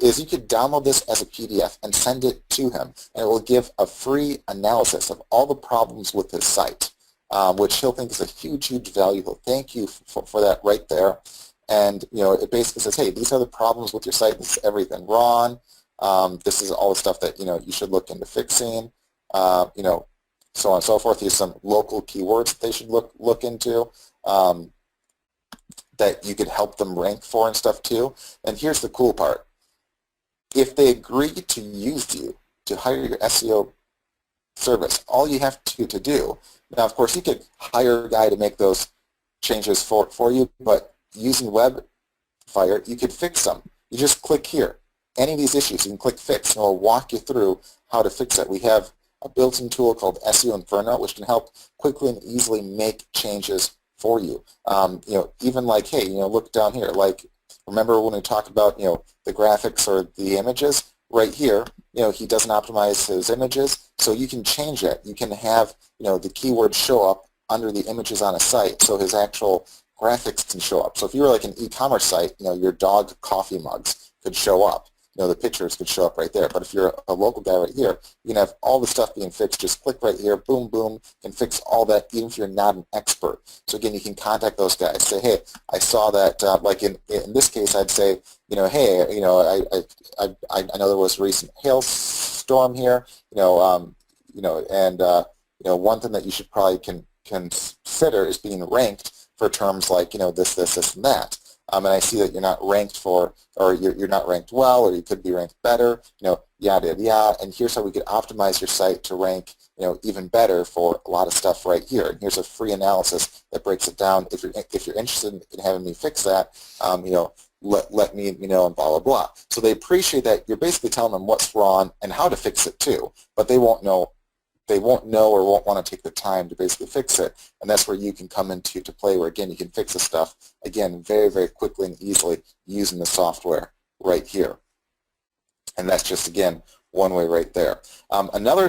is you could download this as a PDF and send it to him, and it will give a free analysis of all the problems with his site, which he'll think is a huge, huge value. He'll thank you for that right there. And, you know, it basically says, hey, these are the problems with your site. This is everything wrong. This is all the stuff that, you know, you should look into fixing, you know, so on and so forth. Here's some local keywords that they should look into that you could help them rank for and stuff too. And here's the cool part. If they agree to use you to hire your SEO service, all you have to do, now of course you could hire a guy to make those changes for you, but using Webfire, you could fix them. You just click here. Any of these issues, you can click Fix, and it'll walk you through how to fix it. We have a built-in tool called SEO Inferno, which can help quickly and easily make changes for you. You know, even like, hey, you know, look down here, like, remember when we talked about, you know, the graphics or the images? Right here, you know, he doesn't optimize his images, so you can change it. You can have, you know, the keywords show up under the images on a site, so his actual graphics can show up. So if you were like an e-commerce site, you know, your dog coffee mugs could show up. You know, the pictures could show up right there. But if you're a local guy right here, you can have all the stuff being fixed. Just click right here, boom, boom, can fix all that, even if you're not an expert. So again, you can contact those guys. Say, hey, I saw that. Like in this case, I'd say, you know, hey, you know, I know there was a recent hailstorm here. You know, and you know, one thing that you should probably consider is being ranked for terms like, you know, this, and that. And I see that you're not ranked for, or you're not ranked well, or you could be ranked better, you know, yada, yada, yada. And here's how we could optimize your site to rank, you know, even better for a lot of stuff right here. And here's a free analysis that breaks it down. If you're interested in having me fix that, you know, let me know, and blah, blah, blah. So they appreciate that you're basically telling them what's wrong and how to fix it too, but they won't know or won't want to take the time to basically fix it, and that's where you can come into play, where again you can fix the stuff again very, very quickly and easily using the software right here. And that's just again one way right there. Another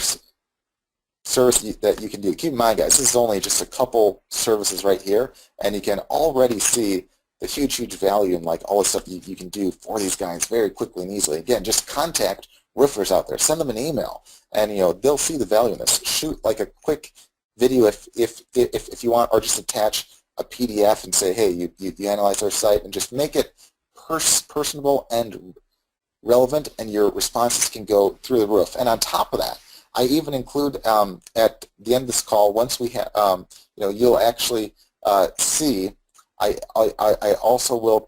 service that you can do, keep in mind guys, this is only just a couple services right here, and you can already see the huge, huge value in like all the stuff you can do for these guys very quickly and easily. Again, just contact roofers out there, send them an email, and you know they'll see the value in this. Shoot like a quick video if you want, or just attach a PDF and say, hey, you analyze our site, and just make it personable and relevant, and your responses can go through the roof. And on top of that, I even include at the end of this call, once we have, you know, you'll actually see. I also will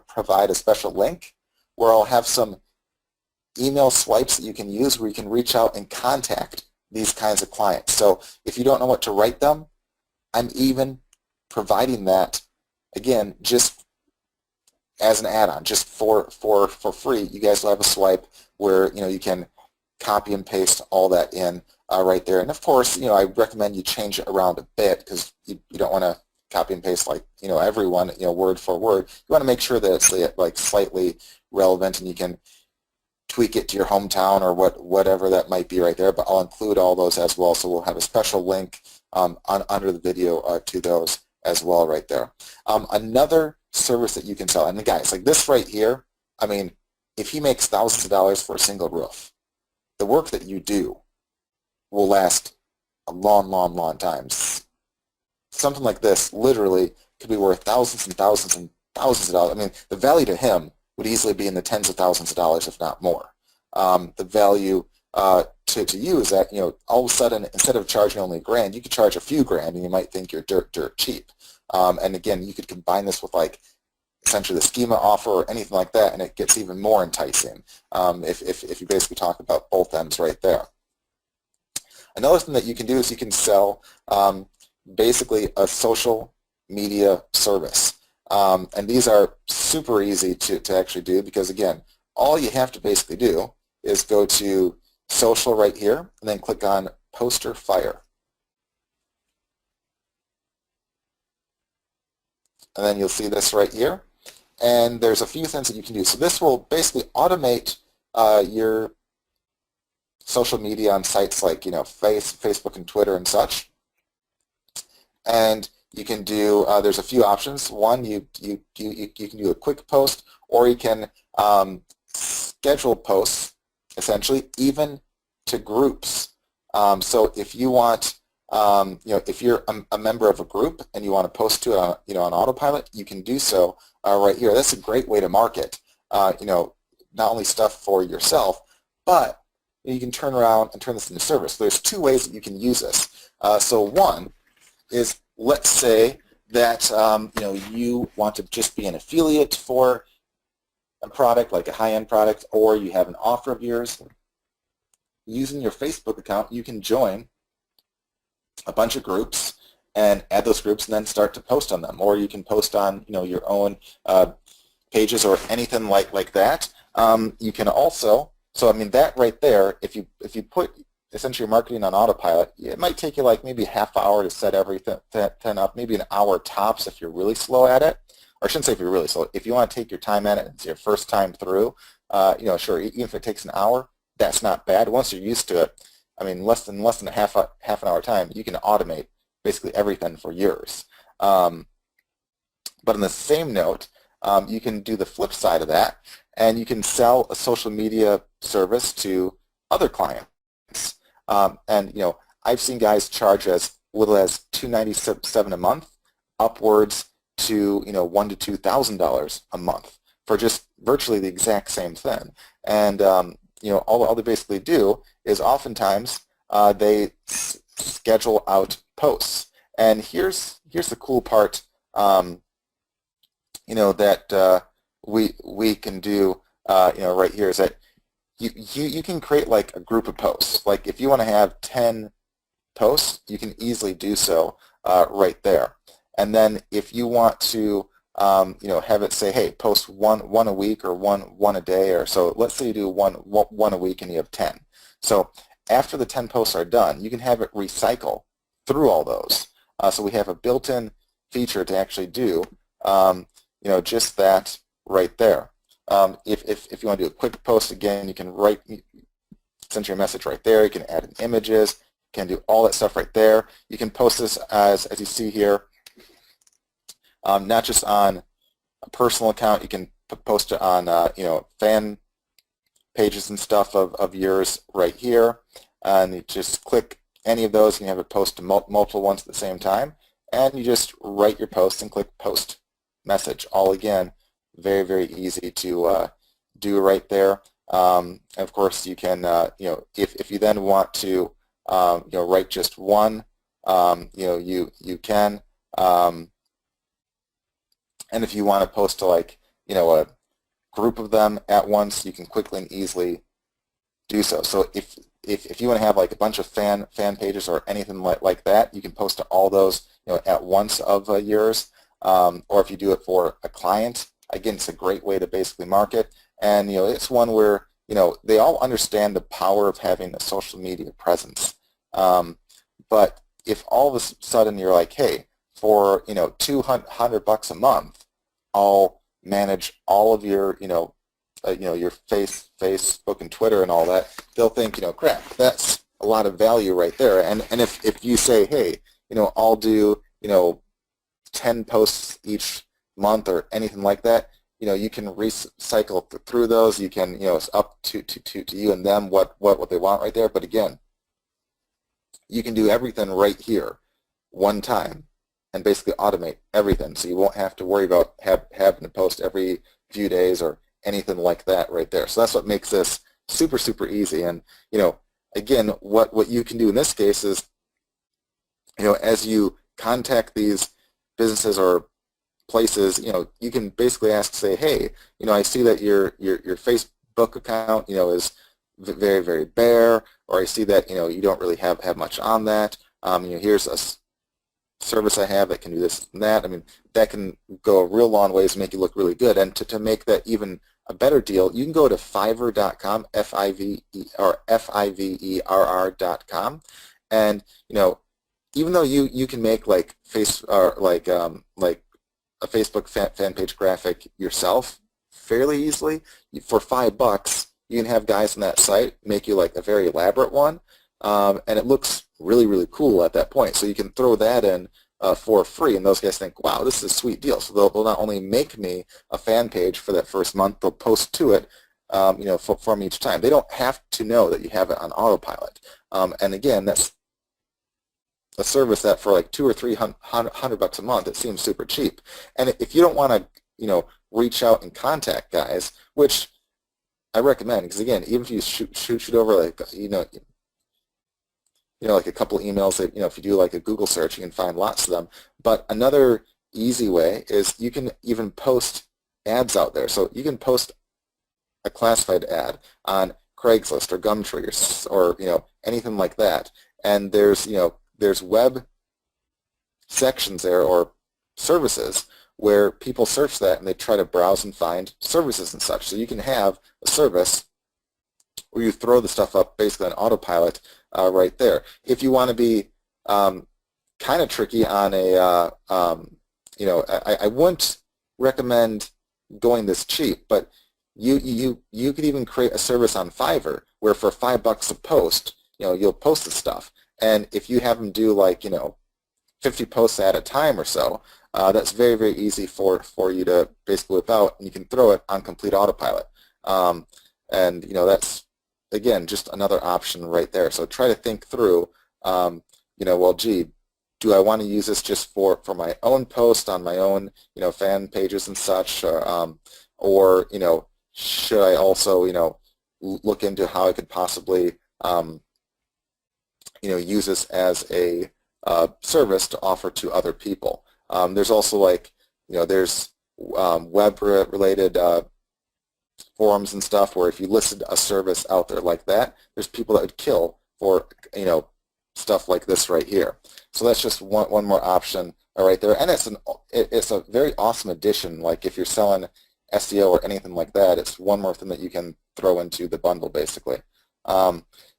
provide a special link where I'll have some email swipes that you can use where you can reach out and contact these kinds of clients. So if you don't know what to write them, I'm even providing that, again, just as an add-on, just for free. You guys will have a swipe where, you know, you can copy and paste all that in right there. And of course, you know, I recommend you change it around a bit, because you don't want to copy and paste like, you know, everyone, you know, word for word. You want to make sure that it's like slightly relevant, and you can tweak it to your hometown or whatever that might be right there. But I'll include all those as well, so we'll have a special link under the video to those as well right there. Another service that you can sell, and guys, like this right here, I mean, if he makes thousands of dollars for a single roof, the work that you do will last a long, long, long time. Something like this literally could be worth thousands and thousands and thousands of dollars. I mean, the value to him would easily be in the tens of thousands of dollars, if not more. The value to you is that, you know, all of a sudden, instead of charging only $1,000, you could charge a few grand, and you might think you're dirt cheap. And again, you could combine this with like essentially the schema offer or anything like that, and it gets even more enticing if you basically talk about both ends right there. Another thing that you can do is you can sell basically a social media service. And these are super easy to actually do because, again, all you have to basically do is go to social right here and then click on Poster Fire. And then you'll see this right here. And there's a few things that you can do. So this will basically automate your social media on sites like Facebook and Twitter and such. And you can do there's a few options. One, you can do a quick post, or you can schedule posts essentially even to groups. So if you want if you're a member of a group and you want to post to it on autopilot, you can do so right here. That's a great way to market not only stuff for yourself, but you can turn around and turn this into service. There's two ways that you can use this. So one is, let's say that you want to just be an affiliate for a product, like a high-end product, or you have an offer of yours. Using your Facebook account, you can join a bunch of groups and add those groups and then start to post on them. Or you can post on your own pages or anything like that. You can also, so I mean that right there, if you put essentially marketing on autopilot, it might take you like maybe a half hour to set everything up, maybe an hour tops if you're really slow at it. Or I shouldn't say if you're really slow. If you want to take your time at it, it's your first time through, sure, even if it takes an hour, that's not bad. Once you're used to it, I mean, less than a half an hour time, you can automate basically everything for yours. But on the same note, you can do the flip side of that, and you can sell a social media service to other clients. And I've seen guys charge as little as $297 a month, upwards to $1,000 to $2,000 a month for just virtually the exact same thing. And all they basically do is oftentimes they schedule out posts. And here's the cool part, that we can do, right here, is that you can create like a group of posts. Like if you want to have 10 posts, you can easily do so right there. And then if you want to have it say, hey, post one a week or one a day, or so. Let's say you do one a week and you have 10. So after the 10 posts are done, you can have it recycle through all those. So we have a built-in feature to actually do just that right there. If you want to do a quick post, again, you can send your message right there. You can add in images. You can do all that stuff right there. You can post this as you see here. Not just on a personal account, you can post it on fan pages and stuff of yours right here, and you just click any of those and you have it post to multiple ones at the same time, and you just write your post and click post message. All again, very, very easy to do right there. And of course, you can if you then want to write just one, you can. And if you want to post to like, a group of them at once, you can quickly and easily do so. So if you want to have like a bunch of fan pages or anything like that, you can post to all those at once of yours. Or if you do it for a client, again, it's a great way to basically market. And it's one where they all understand the power of having a social media presence. But if all of a sudden you're like, hey, for $200 a month, I'll manage all of your your Facebook and Twitter and all that, they'll think crap, that's a lot of value right there. And if you say, hey, I'll do 10 posts each month or anything like that, you can recycle through those. You can it's up to you and them what they want right there. But again, you can do everything right here one time and basically automate everything, so you won't have to worry about having to post every few days or anything like that right there. So that's what makes this super, super easy. And again, what you can do in this case is as you contact these businesses or places, you can basically ask, say, hey, I see that your Facebook account is very, very bare, or I see that you don't really have much on that. Here's service I have that can do this and that. I mean, that can go a real long ways to make you look really good. And to make that even a better deal, you can go to Fiverr.com, Fiverr.com, and even though you can make like like a Facebook fan page graphic yourself fairly easily, for $5 you can have guys on that site make you like a very elaborate one, and it looks really, really cool at that point. So you can throw that in for free, and those guys think, wow, this is a sweet deal. So they'll not only make me a fan page for that first month, they'll post to it for me each time. They don't have to know that you have it on autopilot. And again, that's a service that for like $200 or $300 a month, it seems super cheap. And if you don't want to reach out and contact guys, which I recommend, because again, even if you shoot over like like a couple emails that if you do like a Google search, you can find lots of them. But another easy way is you can even post ads out there. So you can post a classified ad on Craigslist or Gumtree or anything like that, and there's web sections there or services where people search that and they try to browse and find services and such. So you can have a service where you throw the stuff up basically on autopilot right there. If you want to be kind of tricky on a, I wouldn't recommend going this cheap, but you could even create a service on Fiverr where for $5 a post, you'll post the stuff. And if you have them do like 50 posts at a time or so, that's very, very easy for you to basically whip out, and you can throw it on complete autopilot. And that's, again, just another option right there. So try to think through, well, gee, do I want to use this just for my own post on my own, fan pages and such, or should I also, look into how I could possibly, use this as a service to offer to other people. There's also like, there's web-related forums and stuff where if you listed a service out there like that, there's people that would kill for, stuff like this right here. So that's just one more option right there, and it's a very awesome addition. Like if you're selling SEO or anything like that, it's one more thing that you can throw into the bundle basically.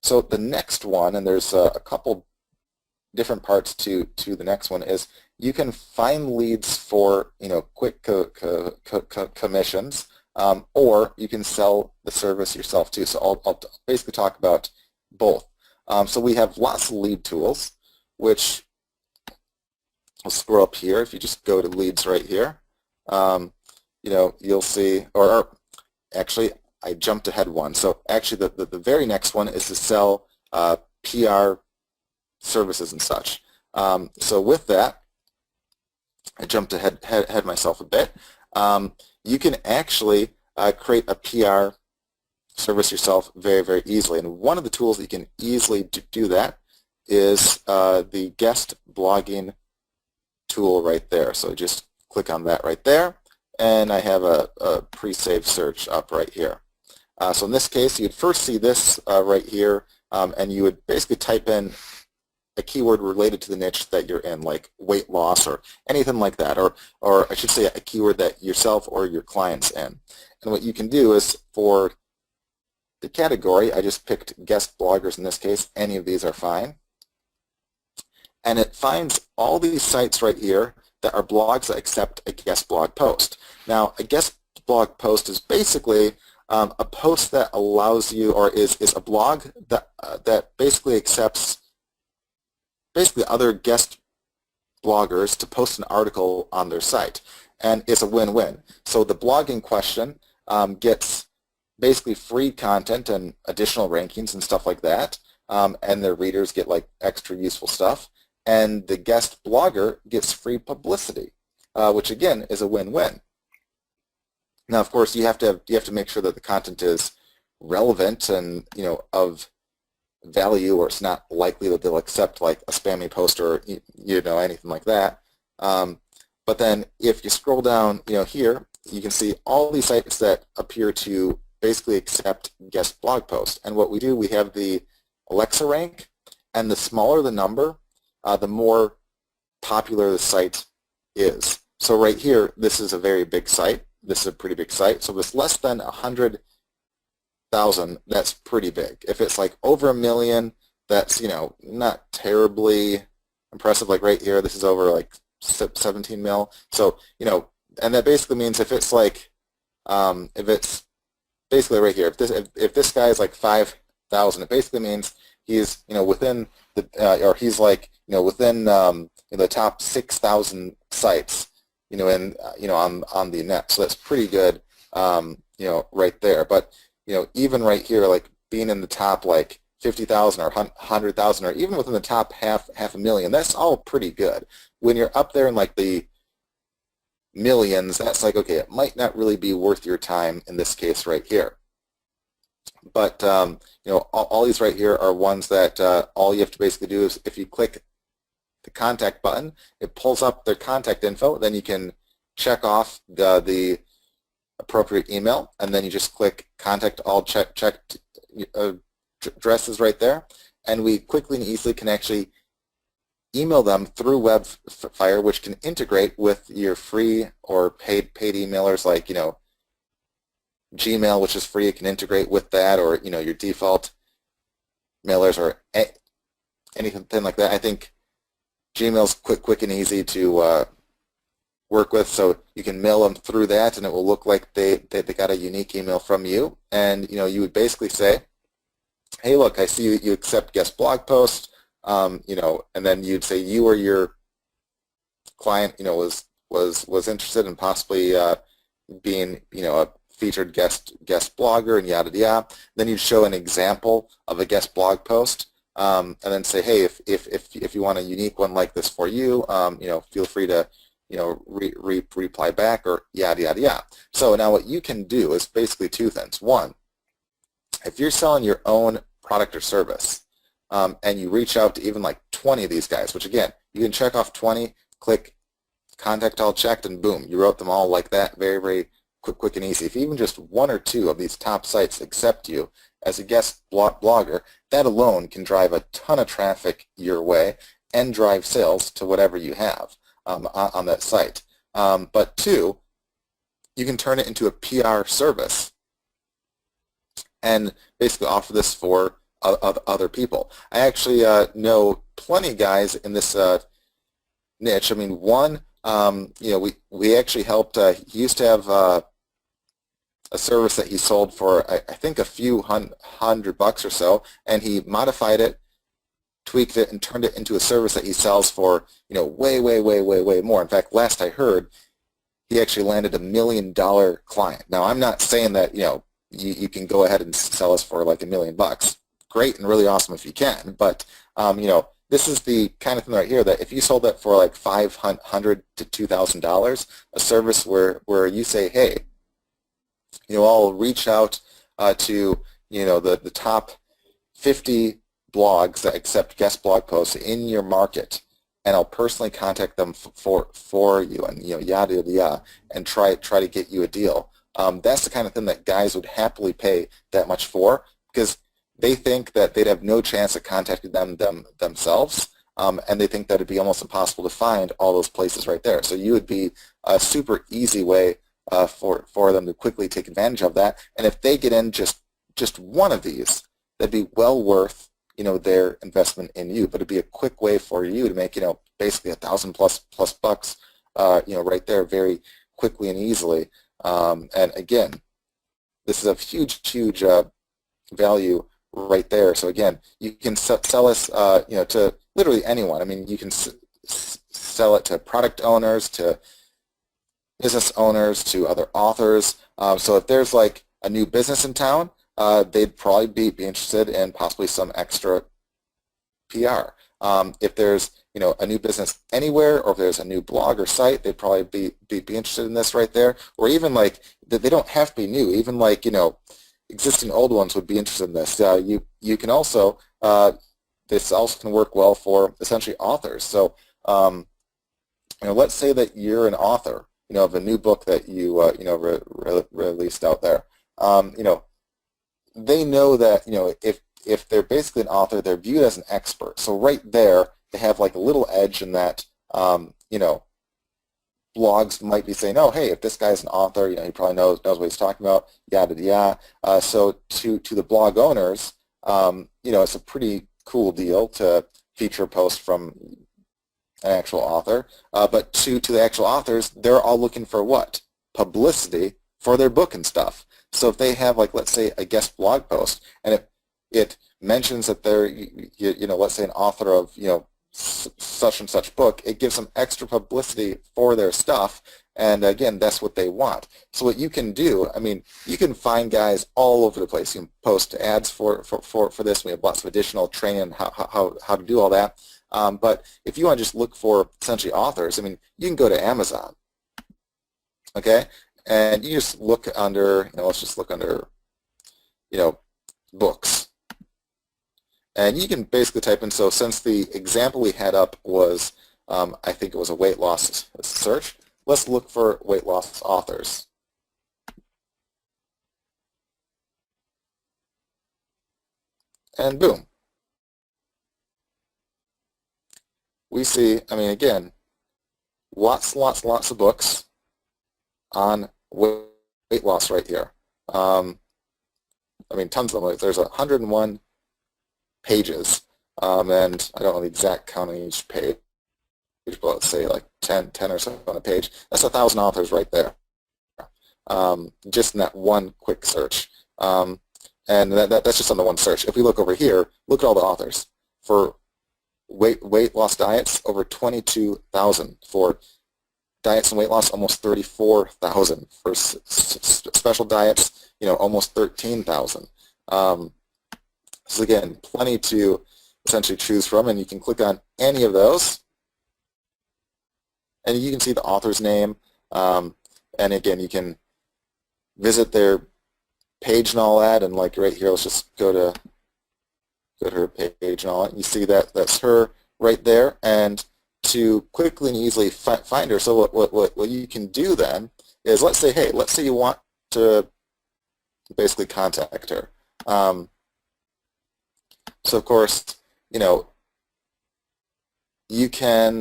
So the next one, and there's a couple different parts to the next one, is you can find leads for quick commissions, or you can sell the service yourself too. So I'll basically talk about both. So we have lots of lead tools, which I'll scroll up here. If you just go to leads right here, you'll see, or actually I jumped ahead one. So actually the very next one is to sell PR services and such. So with that, I jumped ahead myself a bit. You can actually create a PR service yourself very, very easily. And one of the tools that you can easily do that is the guest blogging tool right there. So just click on that right there, and I have a pre-saved search up right here. So in this case, you'd first see this right here, and you would basically type in a keyword related to the niche that you're in, like weight loss or anything like that, or I should say a keyword that yourself or your client's in. And what you can do is, for the category, I just picked guest bloggers in this case. Any of these are fine. And it finds all these sites right here that are blogs that accept a guest blog post. Now, a guest blog post is basically a post that allows you, or is a blog that basically accepts other guest bloggers to post an article on their site, and it's a win-win. So the blog in question gets basically free content and additional rankings and stuff like that, and their readers get like extra useful stuff, and the guest blogger gets free publicity, which again is a win-win. Now, of course, you have to make sure that the content is relevant and of value, or it's not likely that they'll accept like a spammy post or anything like that. But then if you scroll down here, you can see all these sites that appear to basically accept guest blog posts. And what we do, we have the Alexa rank, and the smaller the number, the more popular the site is. So right here, this is a very big site. This is a pretty big site. So if it's less than 100,000, that's pretty big. If it's like over 1 million, that's, you know, not terribly impressive. Like right here, this is over like 17 mil. So, you know, and that basically means if it's like, if it's basically right here, if this guy is like 5,000, it basically means he's, you know, within the, or he's like, you know, within the top 6,000 sites, you know, you know, on the net. So that's pretty good, you know, right there. But, you know, even right here, like being in the top like 50,000 or 100,000, or even within the top half a million, that's all pretty good. When you're up there in like the millions, that's like, okay, it might not really be worth your time in this case right here. But, you know, all these right here are ones that all you have to basically do is if you click the contact button, it pulls up their contact info, then you can check off the appropriate email, and then you just click contact all checked addresses right there, and we quickly and easily can actually email them through Webfire, which can integrate with your free or paid emailers, like, you know, Gmail, which is free. It can integrate with that, or, you know, your default mailers or anything like that. I think Gmail's quick and easy to work with, so you can mail them through that, and it will look like they got a unique email from you. And, you know, you would basically say, hey, look, I see you accept guest blog posts, you know, and then you'd say you or your client, you know, was interested in possibly being, you know, a featured guest blogger, and yada yada. Then you'd show an example of a guest blog post, and then say, hey, if you want a unique one like this for you, you know, feel free to, you know, reply back, or yada yada yada. So now what you can do is basically two things. One, if you're selling your own product or service, and you reach out to even like 20 of these guys, which again, you can check off 20, click contact all checked, and boom, you wrote them all like that, very, very quick and easy. If even just one or two of these top sites accept you as a guest blogger, that alone can drive a ton of traffic your way and drive sales to whatever you have on that site. But two, you can turn it into a PR service and basically offer this for other people. I actually know plenty of guys in this niche. I mean, one, you know, we actually helped, he used to have a service that he sold for, I think, a few $100 or so, and he modified it, tweaked it, and turned it into a service that he sells for, you know, way more. In fact, last I heard, he actually landed $1 million client. Now, I'm not saying that, you know, you can go ahead and sell us for like $1 million. Great and really awesome if you can, but you know, this is the kind of thing right here that if you sold that for like $500 to $2,000, a service where you say, hey, you know, I'll reach out to, you know, the top 50 blogs that accept guest blog posts in your market, and I'll personally contact them for you, and, you know, yada yada yada, and try to get you a deal. That's the kind of thing that guys would happily pay that much for, because they think that they'd have no chance of contacting themselves, and they think that it'd be almost impossible to find all those places right there. So you would be a super easy way for them to quickly take advantage of that. And if they get in just one of these, that'd be well worth, you know, their investment in you. But it'd be a quick way for you to make, you know, basically $1,000 plus bucks, you know, right there, very quickly and easily. And again, this is a huge value right there. So again, you can sell us, you know, to literally anyone. I mean, you can sell it to product owners, to business owners, to other authors. So if there's like a new business in town, they'd probably be interested in possibly some extra PR. If there's, you know, a new business anywhere, or if there's a new blog or site, they'd probably be interested in this right there. Or even like, they don't have to be new. Even like, you know, existing old ones would be interested in this. You can also, this also can work well for essentially authors. So, you know, let's say that you're an author, you know, of a new book that you, you know, released out there. You know, they know that, you know, if they're basically an author, they're viewed as an expert. So right there, they have like a little edge in that you know, blogs might be saying, oh, hey, if this guy's an author, you know, he probably knows what he's talking about, yada yada. So to the blog owners, you know, it's a pretty cool deal to feature a post from an actual author. But to the actual authors, they're all looking for what? Publicity for their book and stuff. So if they have, like, let's say, a guest blog post, and it mentions that they're, you know, let's say an author of, you know, such and such book, it gives them extra publicity for their stuff, and again, that's what they want. So what you can do, I mean, you can find guys all over the place. You can post ads for this. We have lots of additional training on how to do all that. But if you want to just look for essentially authors, I mean, you can go to Amazon, okay, and you just look under, you know, let's just look under, you know, books. And you can basically type in, so since the example we had up was, I think it was a weight loss search, let's look for weight loss authors. And boom. We see, I mean, again, lots of books on weight loss right here. I mean, tons of them. There's 101 pages, and I don't know the exact count on each page, but let's say like 10 or so on a page. That's 1,000 authors right there, just in that one quick search. And that's just on the one search. If we look over here, look at all the authors. For weight loss diets, over 22,000. For diets and weight loss, almost 34,000. For special diets, you know, almost 13,000. So again, plenty to essentially choose from, and you can click on any of those, and you can see the author's name, and again, you can visit their page and all that, and like right here, let's just go to her page and all that, and you see that that's her right there, and to quickly and easily find her, so what you can do then is, let's say, hey, let's say you want to basically contact her. So of course, you know, you can,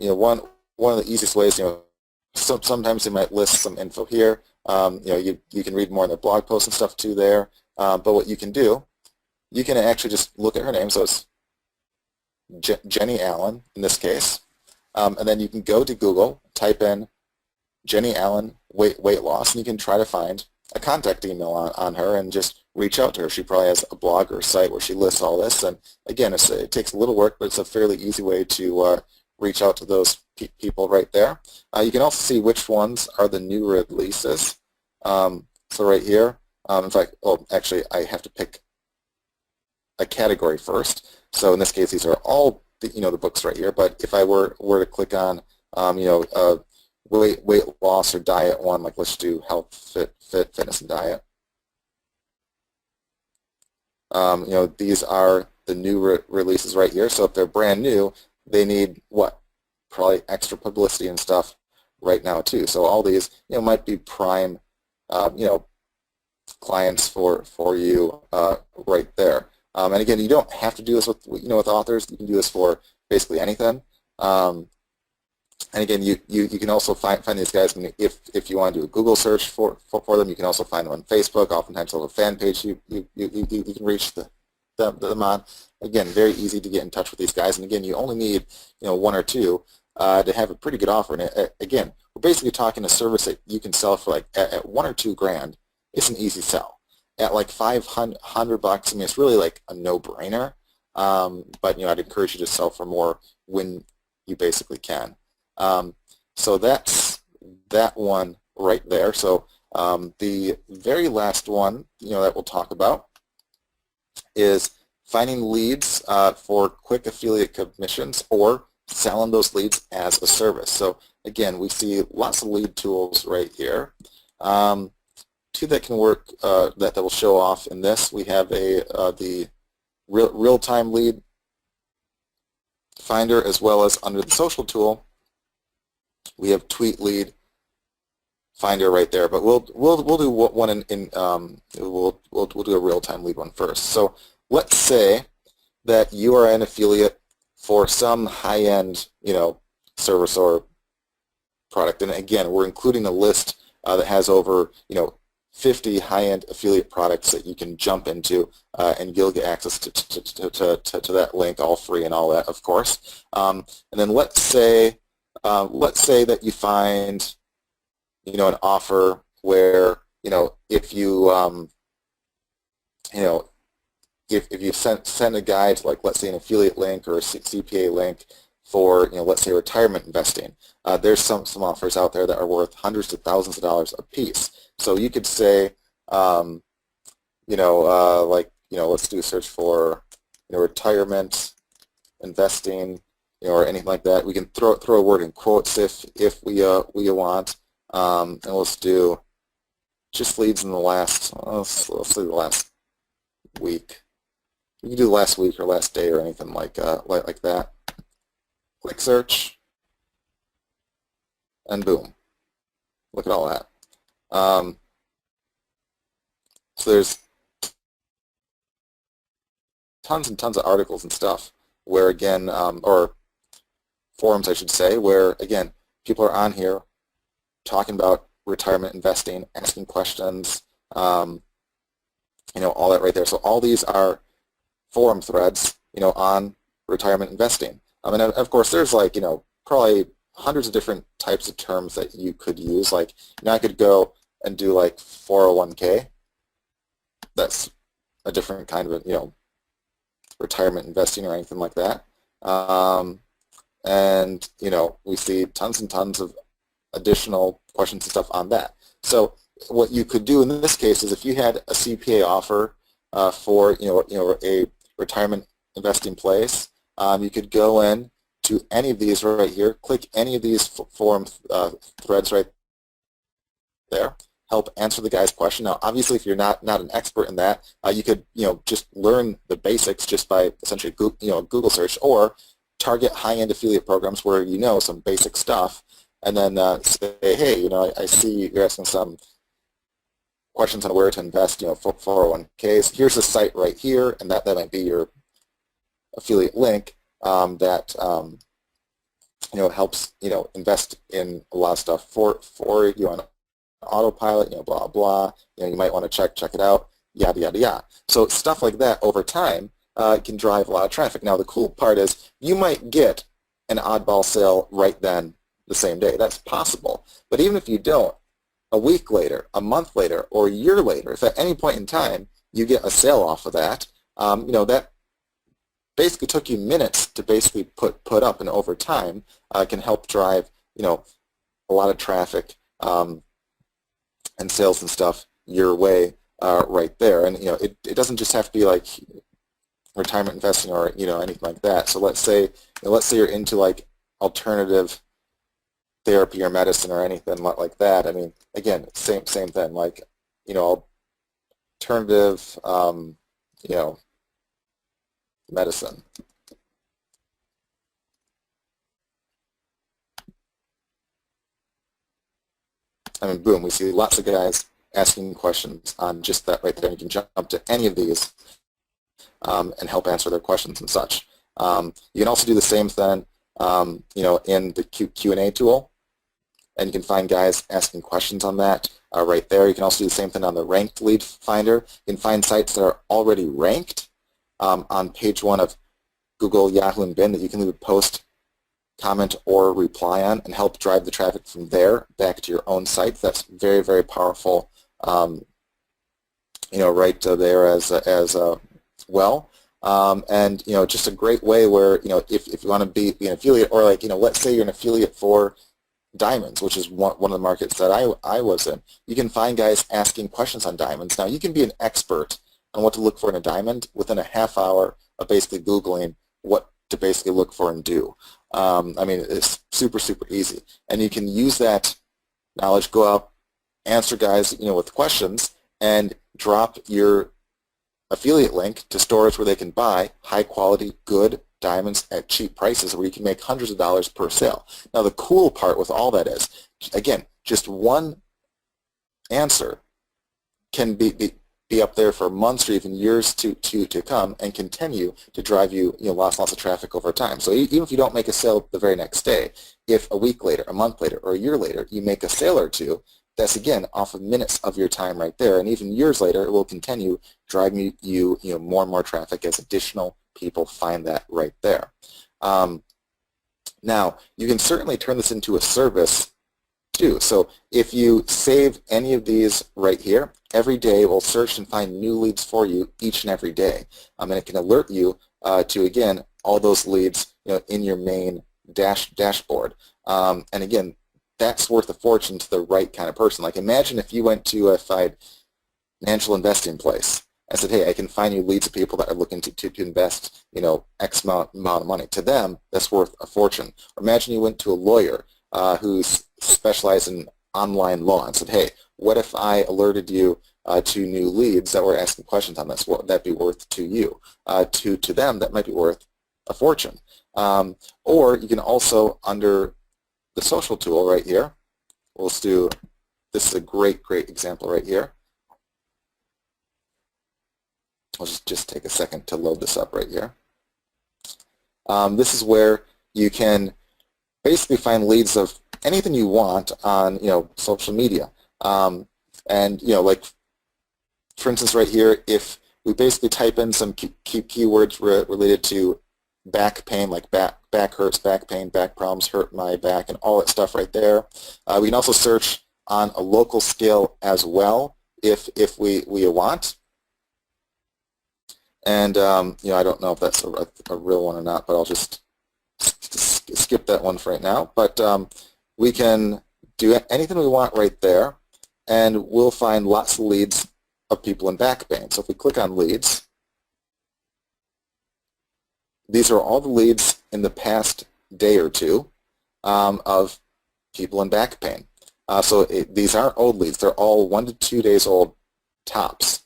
you know, one of the easiest ways, you know, sometimes they might list some info here. You know, you can read more in their blog posts and stuff too there. But what you can do, you can actually just look at her name. So it's Jenny Allen in this case, and then you can go to Google, type in Jenny Allen weight loss, and you can try to find a contact email on her and just reach out to her. She probably has a blog or a site where she lists all this, and again, it takes a little work, but it's a fairly easy way to reach out to those people right there. You can also see which ones are the new releases. So right here, in fact, oh, actually, I have to pick a category first. So in this case, these are all the, you know, the books right here. But if I were to click on, you know, weight loss or diet one, like let's do health, fitness, and diet. You know, these are the new releases right here. So if they're brand new, they need what? Probably extra publicity and stuff right now too. So all these, you know, might be prime, you know, clients for you right there. And again, you don't have to do this with, you know, with authors. You can do this for basically anything. And again, you can also find these guys. If you want to do a Google search for them, you can also find them on Facebook. Oftentimes, they'll have a fan page you can reach them on. Again, very easy to get in touch with these guys. And again, you only need, you know, one or two to have a pretty good offer. And again, we're basically talking a service that you can sell for like at $1 or $2 grand. It's an easy sell. At like $500, I mean, it's really like a no-brainer. But you know, I'd encourage you to sell for more when you basically can. So that's that one right there. So the very last one, you know, that we'll talk about is finding leads for quick affiliate commissions or selling those leads as a service. So again, we see lots of lead tools right here. Two that can work that will show off in this. We have the real-time lead finder, as well as under the social tool, we have tweet lead finder right there. But we'll do one we'll do a real-time lead one first. So let's say that you are an affiliate for some high-end, you know, service or product. And again, we're including a list that has over 50 high-end affiliate products that you can jump into, and you'll get access to that link, all free and all that, of course. And then let's say that you find an offer where if you if you send a guy to, like, let's say an affiliate link or a CPA link for let's say retirement investing, there's some offers out there that are worth hundreds of thousands of dollars a piece. So you could say, let's do a search for retirement investing, or anything like that. We can throw a word in quotes if we want, and let's do just leads in the last let's say the last week. You can do the last week or last day or anything like that. Click search, and boom, look at all that. So there's tons and tons of articles and stuff where, again, or forums, I should say, where, again, people are on here talking about retirement investing, asking questions, all that right there. So all these are forum threads, on retirement investing. And of course, there's like, probably hundreds of different types of terms that you could use. Like, I could go and do like 401k. That's a different kind of, retirement investing or anything like that. And, we see tons and tons of additional questions and stuff on that. So what you could do in this case is, if you had a CPA offer for, a retirement investing place, you could go in to any of these right here, click any of these forum threads right there, help answer the guy's question. Now, obviously, if you're not an expert in that, you could just learn the basics just by essentially Google search, or target high-end affiliate programs where some basic stuff, and then say, hey, I see you're asking some questions on where to invest, 401ks. Here's the site right here, and that might be your affiliate link that helps invest in a lot of stuff for you on autopilot, blah blah. You might want to check it out, yada yada yada. So stuff like that over time can drive a lot of traffic. Now the cool part is you might get an oddball sale right then, the same day. That's possible. But even if you don't, a week later, a month later, or a year later, if at any point in time you get a sale off of that, that basically took you minutes to basically put up, and over time can help drive a lot of traffic and sales and stuff your way right there. And it doesn't just have to be like retirement investing or anything like that. So let's say you're into like alternative therapy or medicine or anything like that. I mean, again, same thing. Like alternative medicine. I mean, boom, we see lots of guys asking questions on just that right there. You can jump to any of these and help answer their questions and such. You can also do the same thing, in the Q&A tool, and you can find guys asking questions on that right there. You can also do the same thing on the ranked lead finder. You can find sites that are already ranked on page 1 of Google, Yahoo, and Bing that you can leave a post, comment, or reply on, and help drive the traffic from there back to your own site. That's very, very powerful, right there as well. And just a great way where if you want to be an affiliate, or like let's say you're an affiliate for diamonds, which is one of the markets that I was in. You can find guys asking questions on diamonds. Now you can be an expert on what to look for in a diamond within a half hour of basically Googling what to basically look for and do. I mean, it's super, super easy. And you can use that knowledge, go out, answer guys with questions, and drop your affiliate link to stores where they can buy high quality, good diamonds at cheap prices, where you can make hundreds of dollars per sale. Now the cool part with all that is, again, just one answer can be be up there for months or even years to come and continue to drive you, lots and lots of traffic over time. So even if you don't make a sale the very next day, if a week later, a month later, or a year later you make a sale or two, that's again off of minutes of your time right there. And even years later, it will continue driving you, more and more traffic as additional people find that right there. Now, you can certainly turn this into a service too. So if you save any of these right here, every day it will search and find new leads for you each and every day. And it can alert you to, again, all those leads in your main dashboard. And again, that's worth a fortune to the right kind of person. Like imagine if you went to a financial investing place and said, hey, I can find you leads of people that are looking to invest, X amount of money. To them, that's worth a fortune. Or imagine you went to a lawyer who's specialized in online law and said, hey, what if I alerted you to new leads that were asking questions on this? What would that be worth to you? To them, that might be worth a fortune. Or you can also, under the social tool right here, let's do, this is a great example right here. I'll just take a second to load this up right here. This is where you can basically find leads of anything you want on social media. And like for instance right here, if we basically type in some keywords related to back pain, like back hurts, back pain, back problems, hurt my back, and all that stuff right there. We can also search on a local scale as well if we want. And I don't know if that's a real one or not, but I'll just skip that one for right now. But we can do anything we want right there, and we'll find lots of leads of people in back pain. So if we click on leads, these are all the leads in the past day or two of people in back pain. So these aren't old leads. They're all 1 to 2 days old tops.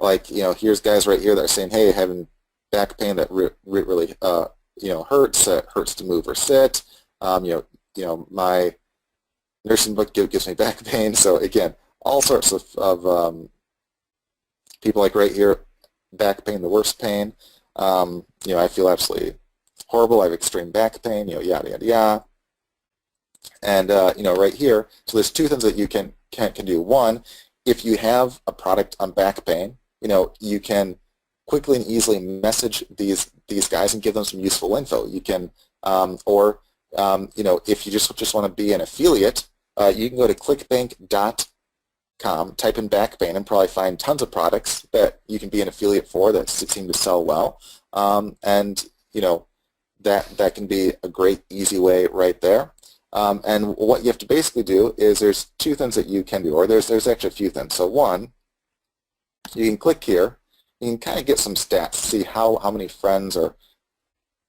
Like, here's guys right here that are saying, hey, having back pain that really hurts. Hurts to move or sit. My nursing book gives me back pain. So again, all sorts of people like right here, back pain, the worst pain. I feel absolutely horrible. I have extreme back pain. Yada yada yada. And right here, so there's two things that you can do. One, if you have a product on back pain, you can quickly and easily message these guys and give them some useful info. You can, if you just want to be an affiliate, you can go to clickbank.com, type in back pain, and probably find tons of products that you can be an affiliate for that seem to sell well. And that can be a great, easy way right there. And what you have to basically do is there's two things that you can do, or there's actually a few things. So one, you can click here. You can kind of get some stats, see how many friends or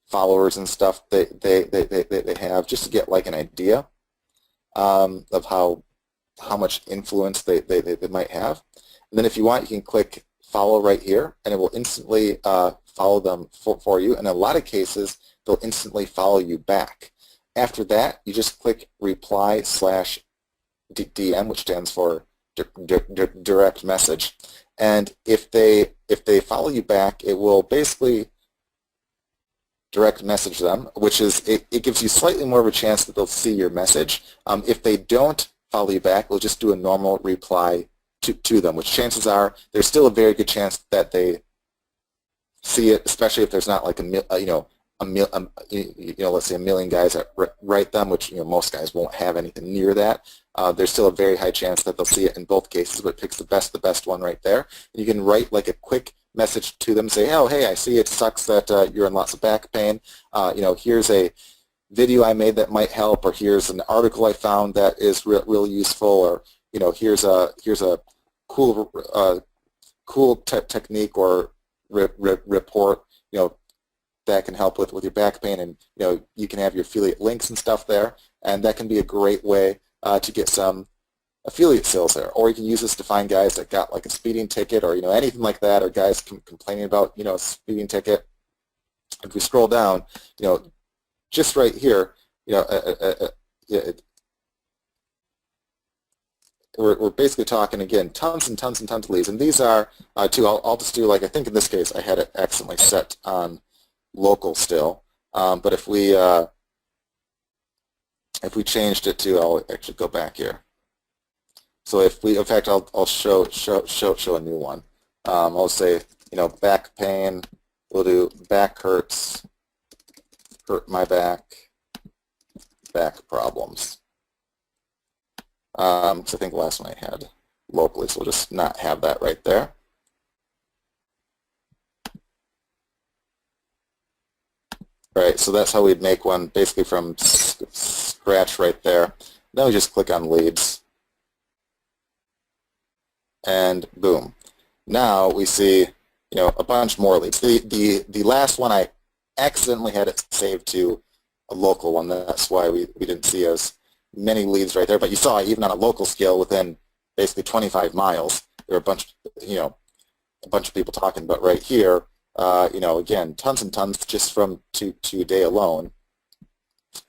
followers and stuff they have, just to get like an idea of how much influence they might have. And then if you want, you can click follow right here, and it will instantly follow them for you. And in a lot of cases, they'll instantly follow you back. After that, you just click reply/DM, which stands for direct message. And if they follow you back, it will basically direct message them, which is it gives you slightly more of a chance that they'll see your message. If they don't follow you back, we'll just do a normal reply to them, which chances are there's still a very good chance that they see it, especially if there's not like let's say a million guys that write them, which most guys won't have anything near that. There's still a very high chance that they'll see it in both cases, but it picks the best one right there. And you can write like a quick message to them, say, oh, hey, I see it sucks that you're in lots of back pain. Here's a video I made that might help, or here's an article I found that is really useful, or here's a cool technique or report that can help with your back pain, and you can have your affiliate links and stuff there, and that can be a great way to get some affiliate sales there. Or you can use this to find guys that got like a speeding ticket, or anything like that, or guys complaining about a speeding ticket. If we scroll down, just right here, we're basically talking, again, tons and tons and tons of leads. And these are, I'll just do, like, I think in this case I had it accidentally set on local still. But if we changed it to, I'll actually go back here. So if we, in fact, I'll show a new one. I'll say, back pain. We'll do back hurts, hurt my back problems. So I think the last one I had locally, so we'll just not have that right there. All right, so that's how we'd make one basically from scratch right there. Then we just click on leads, and boom. Now we see, a bunch more leads. The last one I accidentally had it saved to a local one. That's why we didn't see as many leads right there. But you saw even on a local scale, within basically 25 miles, there were a bunch of people talking about right here. Again, tons and tons just from today alone.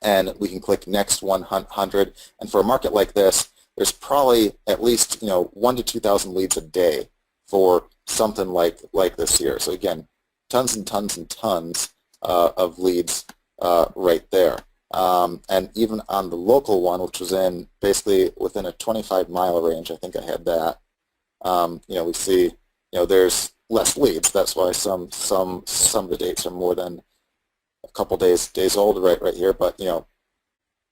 And we can click next 100. And for a market like this, there's probably at least 1,000 to 2,000 leads a day for something like this here. So again, tons and tons and tons of leads right there. And even on the local one, which was in basically within a 25-mile range, I think I had that. We see there's less leads. That's why some of the dates are more than a couple days old right here. But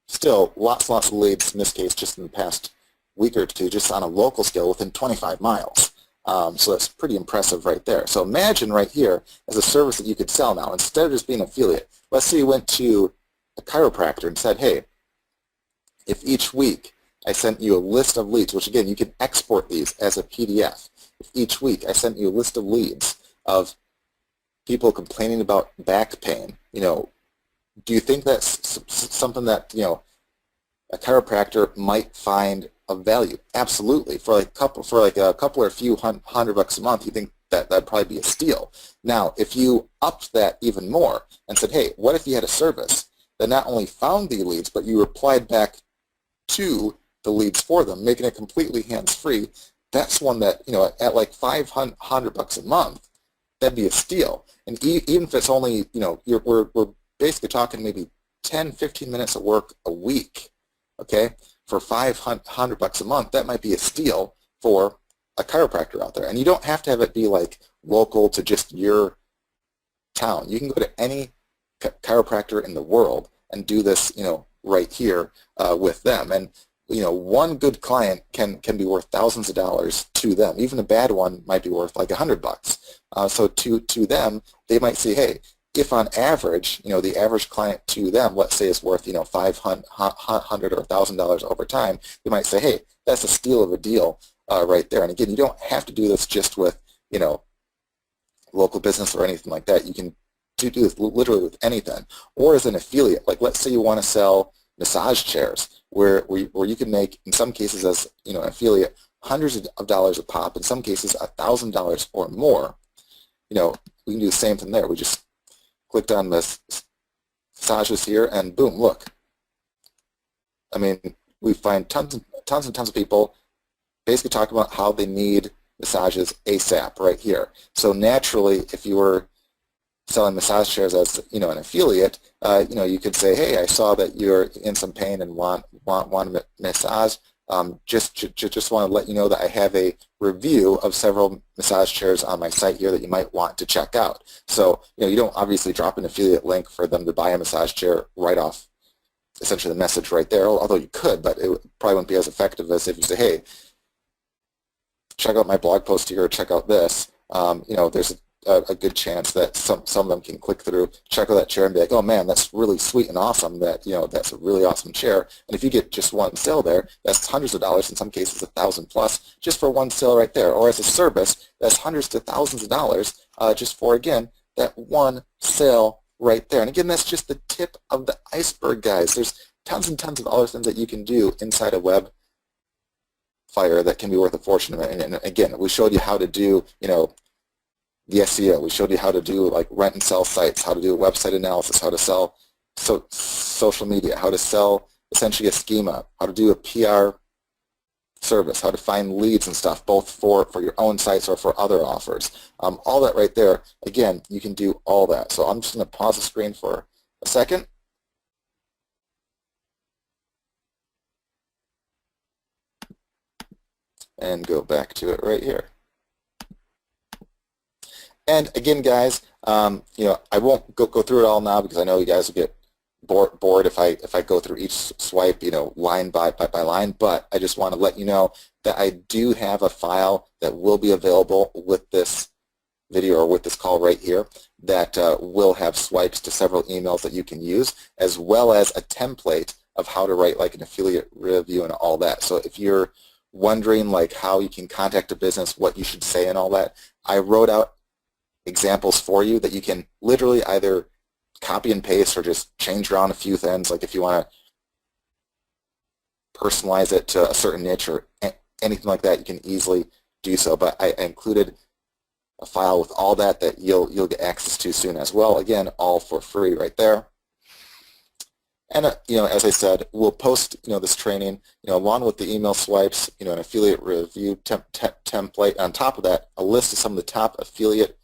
still lots of leads in this case just in the past week or two, just on a local scale within 25 miles. So that's pretty impressive right there. So imagine right here as a service that you could sell now. Instead of just being an affiliate, let's say you went to a chiropractor and said, hey, if each week I sent you a list of leads, which again, you can export these as a PDF. If each week I sent you a list of leads of people complaining about back pain, do you think that's something that, a chiropractor might find of value? Absolutely. For a couple or a few $100 a month, you think that'd probably be a steal. Now, if you upped that even more and said, hey, what if you had a service that not only found the leads, but you replied back to the leads for them, making it completely hands-free, that's one that, at like $500 a month, that'd be a steal. And even if it's only, we're basically talking maybe 10, 15 minutes of work a week, okay? For $500 a month, that might be a steal for a chiropractor out there. And you don't have to have it be like local to just your town. You can go to any chiropractor in the world and do this, right here with them. And one good client can be worth thousands of dollars to them. Even a bad one might be worth like $100. So to them, they might say, hey, if on average, the average client to them, let's say, is worth, $500 or $1,000 over time, they might say, hey, that's a steal of a deal right there. And again, you don't have to do this just with, local business or anything like that. You can do this literally with anything. Or as an affiliate, like let's say you want to sell massage chairs, where you can make, in some cases as an affiliate, hundreds of dollars a pop, in some cases $1,000 or more. We can do the same thing there. We just clicked on this massages here, and boom, look. I mean, we find tons and tons of people basically talking about how they need massages ASAP right here. So naturally, if you were selling massage chairs as an affiliate, you could say, hey, I saw that you're in some pain and want a massage. Just want to let you know that I have a review of several massage chairs on my site here that you might want to check out. So you don't obviously drop an affiliate link for them to buy a massage chair right off essentially the message right there, although you could, but it probably wouldn't be as effective as if you say, hey, check out my blog post here, check out this. There's a good chance that some of them can click through, check out that chair and be like, oh man, that's really sweet and awesome, that that's a really awesome chair. And if you get just one sale there, that's hundreds of dollars, in some cases 1,000 plus, just for one sale right there. Or as a service, that's hundreds to thousands of dollars just for, again, that one sale right there. And again, that's just the tip of the iceberg, guys. There's tons and tons of other things that you can do inside a Webfire that can be worth a fortune. And again, we showed you how to do, the SEO. We showed you how to do like rent and sell sites, how to do website analysis, how to sell social media, how to sell essentially a schema, how to do a PR service, how to find leads and stuff, both for your own sites or for other offers. All that right there, again, you can do all that. So I'm just going to pause the screen for a second. And go back to it right here. And again, guys, you know, I won't go through it all now because I know you guys will get bored if I go through each swipe, you know, line by line. But I just want to let you know that I do have a file that will be available with this video or with this call right here that will have swipes to several emails that you can use, as well as a template of how to write like an affiliate review and all that. So if you're wondering like how you can contact a business, what you should say and all that, I wrote out examples for you that you can literally either copy and paste or just change around a few things. Like if you want to personalize it to a certain niche or anything like that, you can easily do so. But I included a file with all that you'll get access to soon as well. Again, all for free right there. And you know, as I said, we'll post this training along with the email swipes, an affiliate review template. On top of that, a list of some of the top affiliate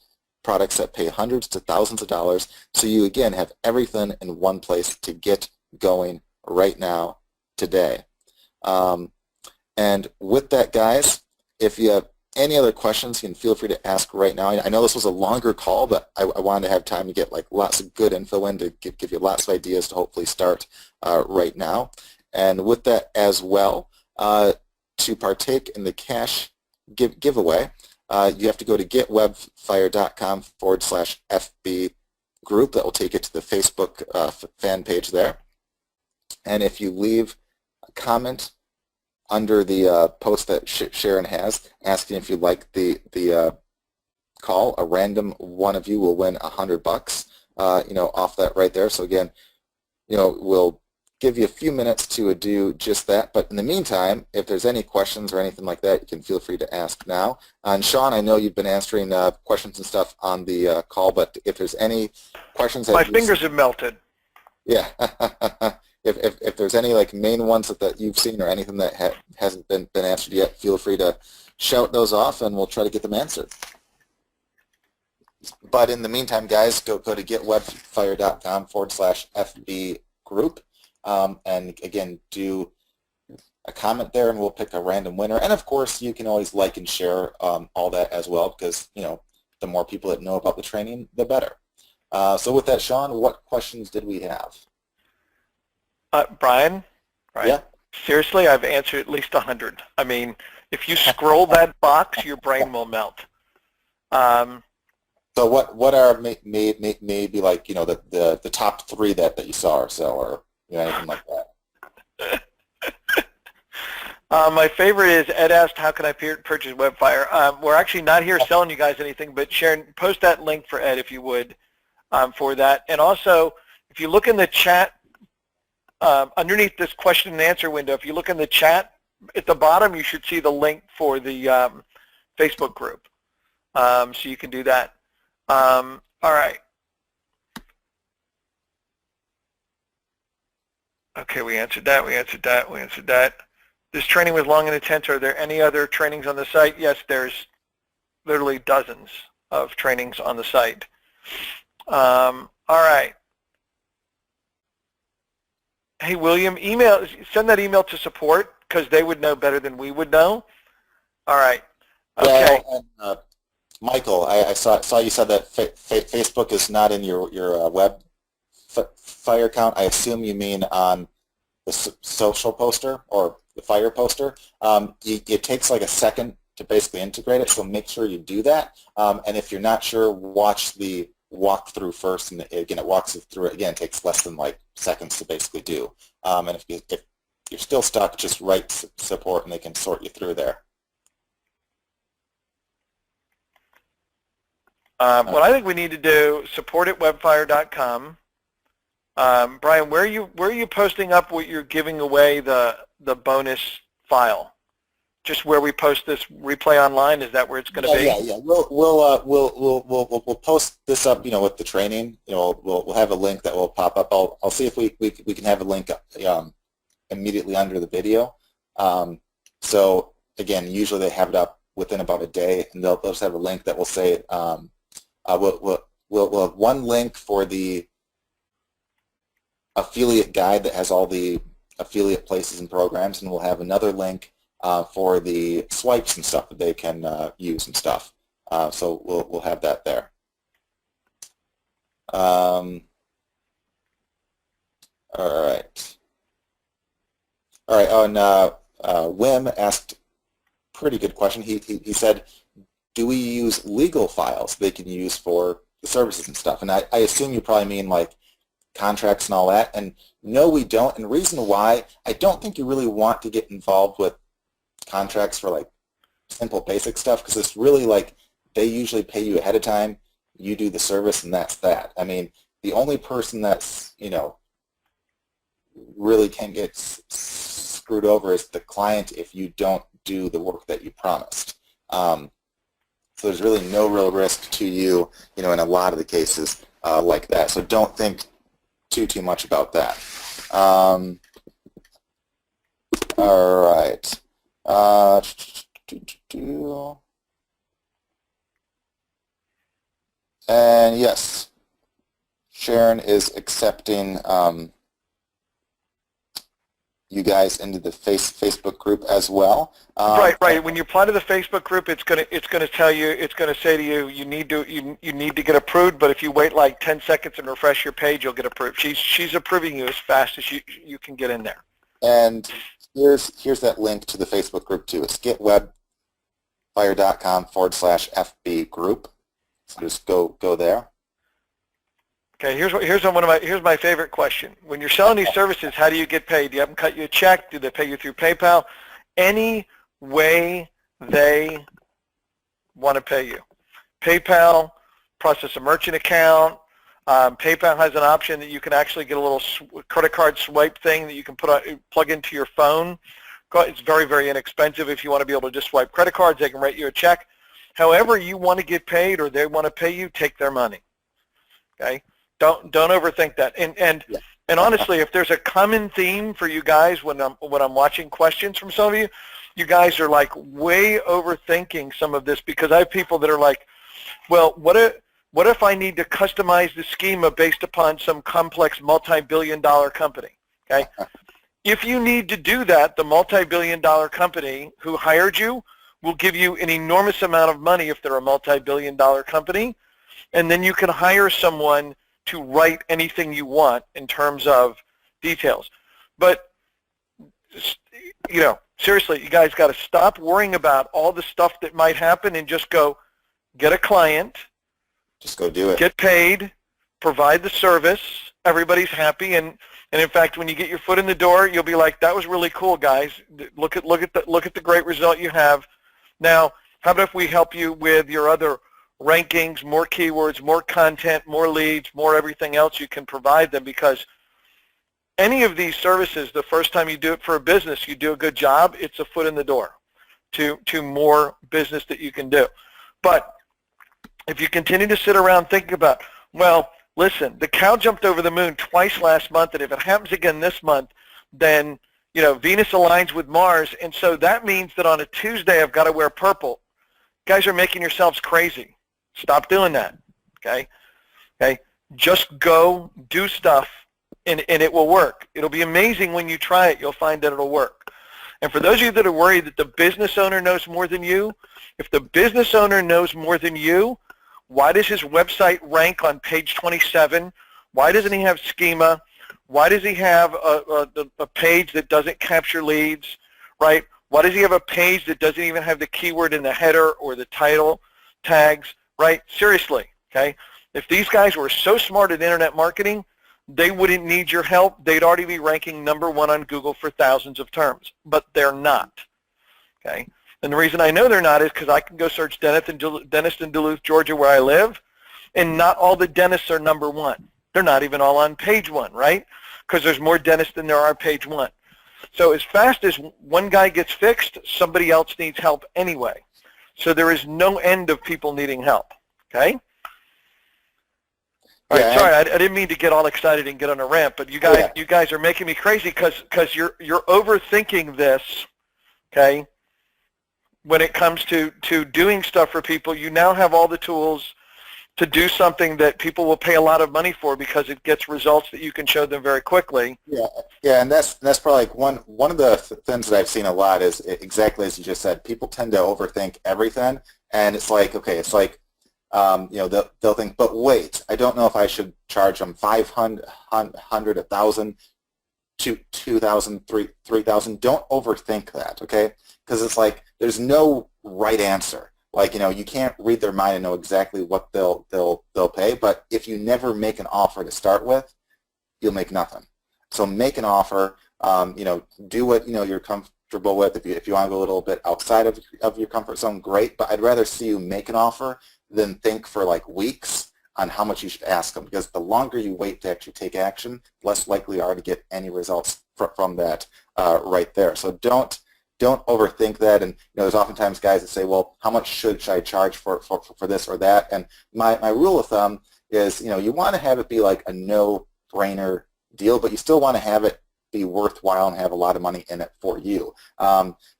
products that pay hundreds to thousands of dollars. So you again have everything in one place to get going right now, today. And with that, guys, if you have any other questions, you can feel free to ask right now. I know this was a longer call, but I wanted to have time to get like lots of good info in to give you lots of ideas to hopefully start right now. And with that as well, to partake in the cash giveaway, you have to go to getwebfire.com/FB group. That will take you to the Facebook fan page there. And if you leave a comment under the post that Sharon has, asking if you like the call, a random one of you will win $100, off that right there. So again, we'll give you a few minutes to do just that. But in the meantime, if there's any questions or anything like that, you can feel free to ask now. And Sean, I know you've been answering questions and stuff on the call, but if there's any questions, my fingers have melted. Yeah. If there's any like main ones that you've seen or anything that hasn't been answered yet, feel free to shout those off and we'll try to get them answered. But in the meantime, guys, go to getwebfire.com/FB group. And again, do a comment there and we'll pick a random winner. And of course, you can always like and share all that as well because, the more people that know about the training, the better. So with that, Sean, what questions did we have? Brian, yeah. Seriously, I've answered at least 100. I mean, if you scroll that box, your brain will melt. So what are maybe like the top 3 that you saw or so, or anything like that? My favorite is Ed asked, how can I purchase Webfire? We're actually not here selling you guys anything, but Sharon, post that link for Ed if you would for that. And also, if you look in the chat, underneath this question and answer window, if you look in the chat at the bottom, you should see the link for the Facebook group. So you can do that. All right. Okay, we answered that. This training was long and intense. Are there any other trainings on the site? Yes, there's literally dozens of trainings on the site. All right. Hey, William, send that email to support because they would know better than we would know. All right. Okay. Well, and, Michael, I saw you said that Facebook is not in your Webfire account. I assume you mean on the social poster or the Fire poster. It takes like a second to basically integrate it, so make sure you do that. And if you're not sure, watch the walkthrough first, and again, it walks you through it. Again, it takes less than like seconds to basically do. And if you're still stuck, just write support, and they can sort you through there. What I think we need to do, support at webfire.com. Brian, where are you posting up what you're giving away the bonus file? Just where we post this replay online? Is that where it's going to be? Yeah. We'll post this up, with the training. We'll have a link that will pop up. I'll see if we can have a link immediately under the video. So again, usually they have it up within about a day, and they'll just have a link that will say, we'll have one link for the affiliate guide that has all the affiliate places and programs, and we'll have another link for the swipes and stuff that they can use and stuff. So we'll have that there. All right. All right. Oh, and Wim asked pretty good question. He said, do we use legal files they can use for the services and stuff? And I assume you probably mean like contracts and all that. And no, we don't. And the reason why, I don't think you really want to get involved with contracts for like simple basic stuff, because it's really like they usually pay you ahead of time, you do the service, and that's that. I mean, the only person that's, you know, really can get screwed over is the client if you don't do the work that you promised. So there's really no real risk to you, you know, in a lot of the cases like that. So don't think too much about that. All right. And yes, Sharon is accepting you guys into the Facebook group as well. Right. When you apply to the Facebook group, it's gonna tell you, it's gonna say to you, you need to get approved. But if you wait like 10 seconds and refresh your page, you'll get approved. She's approving you as fast as you can get in there. And here's that link to the Facebook group too. It's getwebfire.com/FB group. So just go there. Okay, here's my favorite question. When you're selling these services, how do you get paid? Do you have them cut you a check? Do they pay you through PayPal? Any way they want to pay you. PayPal, process a merchant account. PayPal has an option that you can actually get a little credit card swipe thing that you can plug into your phone. It's very, very inexpensive if you want to be able to just swipe credit cards. They can write you a check. However you want to get paid or they want to pay you, take their money. Okay? Don't overthink that. And honestly, if there's a common theme for you guys when I'm watching questions from some of you, you guys are like way overthinking some of this, because I have people that are like, well, what if I need to customize the schema based upon some complex multi-billion-dollar company? Okay? If you need to do that, the multi-billion-dollar company who hired you will give you an enormous amount of money if they're a multi-billion-dollar company, and then you can hire someone to write anything you want in terms of details. But, you know, seriously, you guys got to stop worrying about all the stuff that might happen and just go get a client. Just go do it. Get paid, provide the service, everybody's happy, and in fact, when you get your foot in the door, you'll be like, that was really cool, guys. Look at the great result you have. Now, how about if we help you with your other rankings, more keywords, more content, more leads, more everything else you can provide them, because any of these services, the first time you do it for a business, you do a good job, it's a foot in the door to more business that you can do. But if you continue to sit around thinking about, well, listen, the cow jumped over the moon twice last month, and if it happens again this month, then, you know, Venus aligns with Mars, and so that means that on a Tuesday I've got to wear purple. You guys are making yourselves crazy. Stop doing that, okay? Okay, just go do stuff, and it will work. It'll be amazing when you try it. You'll find that it'll work. And for those of you that are worried that the business owner knows more than you, if the business owner knows more than you, why does his website rank on page 27? Why doesn't he have schema? Why does he have a page that doesn't capture leads, right? Why does he have a page that doesn't even have the keyword in the header or the title tags? Right? Seriously, okay? If these guys were so smart at internet marketing, they wouldn't need your help. They'd already be ranking #1 on Google for thousands of terms, but they're not, okay? And the reason I know they're not is because I can go search dentist in Duluth, Georgia, where I live, and not all the dentists are #1. They're not even all on page 1, right? Because there's more dentists than there are page 1. So as fast as one guy gets fixed, somebody else needs help anyway. So there is no end of people needing help, okay? All right, sorry, I didn't mean to get all excited and get on a rant, but you guys are making me crazy because you're overthinking this, okay? when it comes to doing stuff for people. You now have all the tools to do something that people will pay a lot of money for because it gets results that you can show them very quickly. Yeah, and that's probably like one of the things that I've seen a lot is exactly as you just said. People tend to overthink everything, and it's like, okay, it's like they'll think, but wait, I don't know if I should charge them 500, 1,000, 2,000, 3,000. Don't overthink that, okay? Because it's like there's no right answer. Like, you can't read their mind and know exactly what they'll pay. But if you never make an offer to start with, you'll make nothing. So make an offer. Do what you're comfortable with. If you want to go a little bit outside of your comfort zone, great. But I'd rather see you make an offer than think for like weeks on how much you should ask them. Because the longer you wait to actually take action, less likely you are to get any results from that right there. So don't overthink that. And there's oftentimes guys that say, well, how much should I charge for this or that? And my rule of thumb is, you want to have it be like a no-brainer deal, but you still want to have it be worthwhile and have a lot of money in it for you.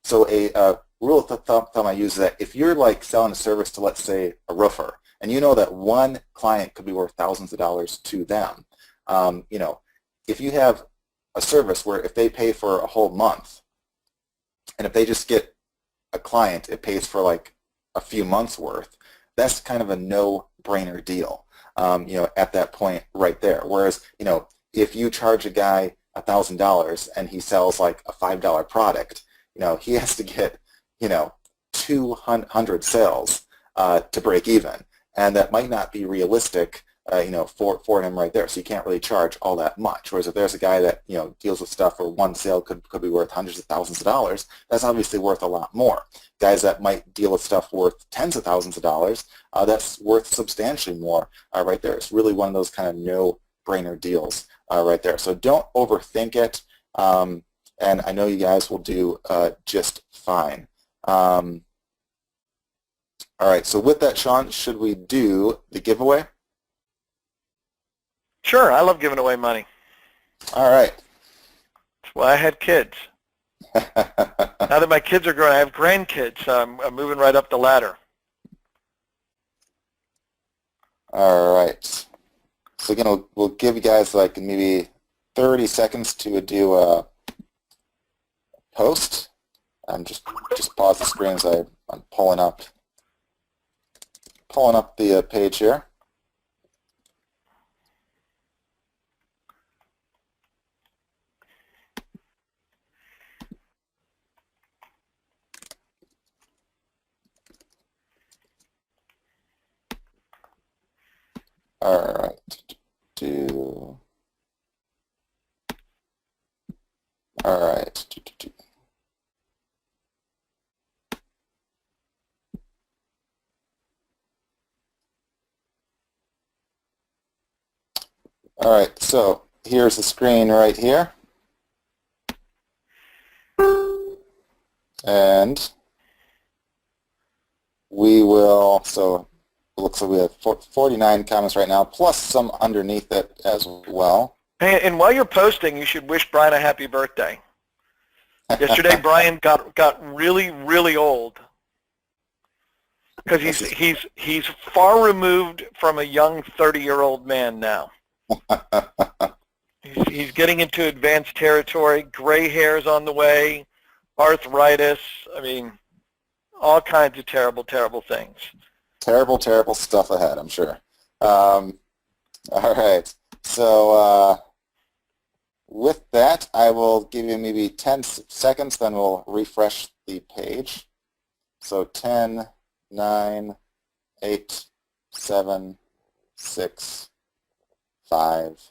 So a rule of thumb I use is that if you're like selling a service to, let's say, a roofer, and you know that one client could be worth thousands of dollars to them, if you have a service where if they pay for a whole month, and if they just get a client, it pays for like a few months worth, that's kind of a no-brainer deal, at that point right there. Whereas, if you charge a guy $1,000 and he sells like a $5 product, he has to get, 200 sales to break even. And that might not be realistic, for him right there. So you can't really charge all that much. Whereas if there's a guy that, deals with stuff where one sale could be worth hundreds of thousands of dollars, that's obviously worth a lot more. Guys that might deal with stuff worth tens of thousands of dollars, that's worth substantially more right there. It's really one of those kind of no-brainer deals right there. So don't overthink it, and I know you guys will do just fine. All right, so with that, Sean, should we do the giveaway? Sure, I love giving away money. All right. That's why I had kids. Now that my kids are grown, I have grandkids. So I'm moving right up the ladder. All right. So again, we'll give you guys like maybe 30 seconds to do a post. Just pause the screen as I'm pulling up the page here. All right. All right. All right, so here's the screen right here. And we will, so it looks like we have 49 comments right now, plus some underneath it as well. Hey, and while you're posting, you should wish Brian a happy birthday. Yesterday, Brian got really, really old because he's far removed from a young 30-year-old man now. He's getting into advanced territory. Gray hairs on the way, arthritis. I mean, all kinds of terrible, terrible things. Terrible, terrible stuff ahead, I'm sure. All right. So with that, I will give you maybe 10 seconds, then we'll refresh the page. So 10, 9, 8, 7, 6, 5,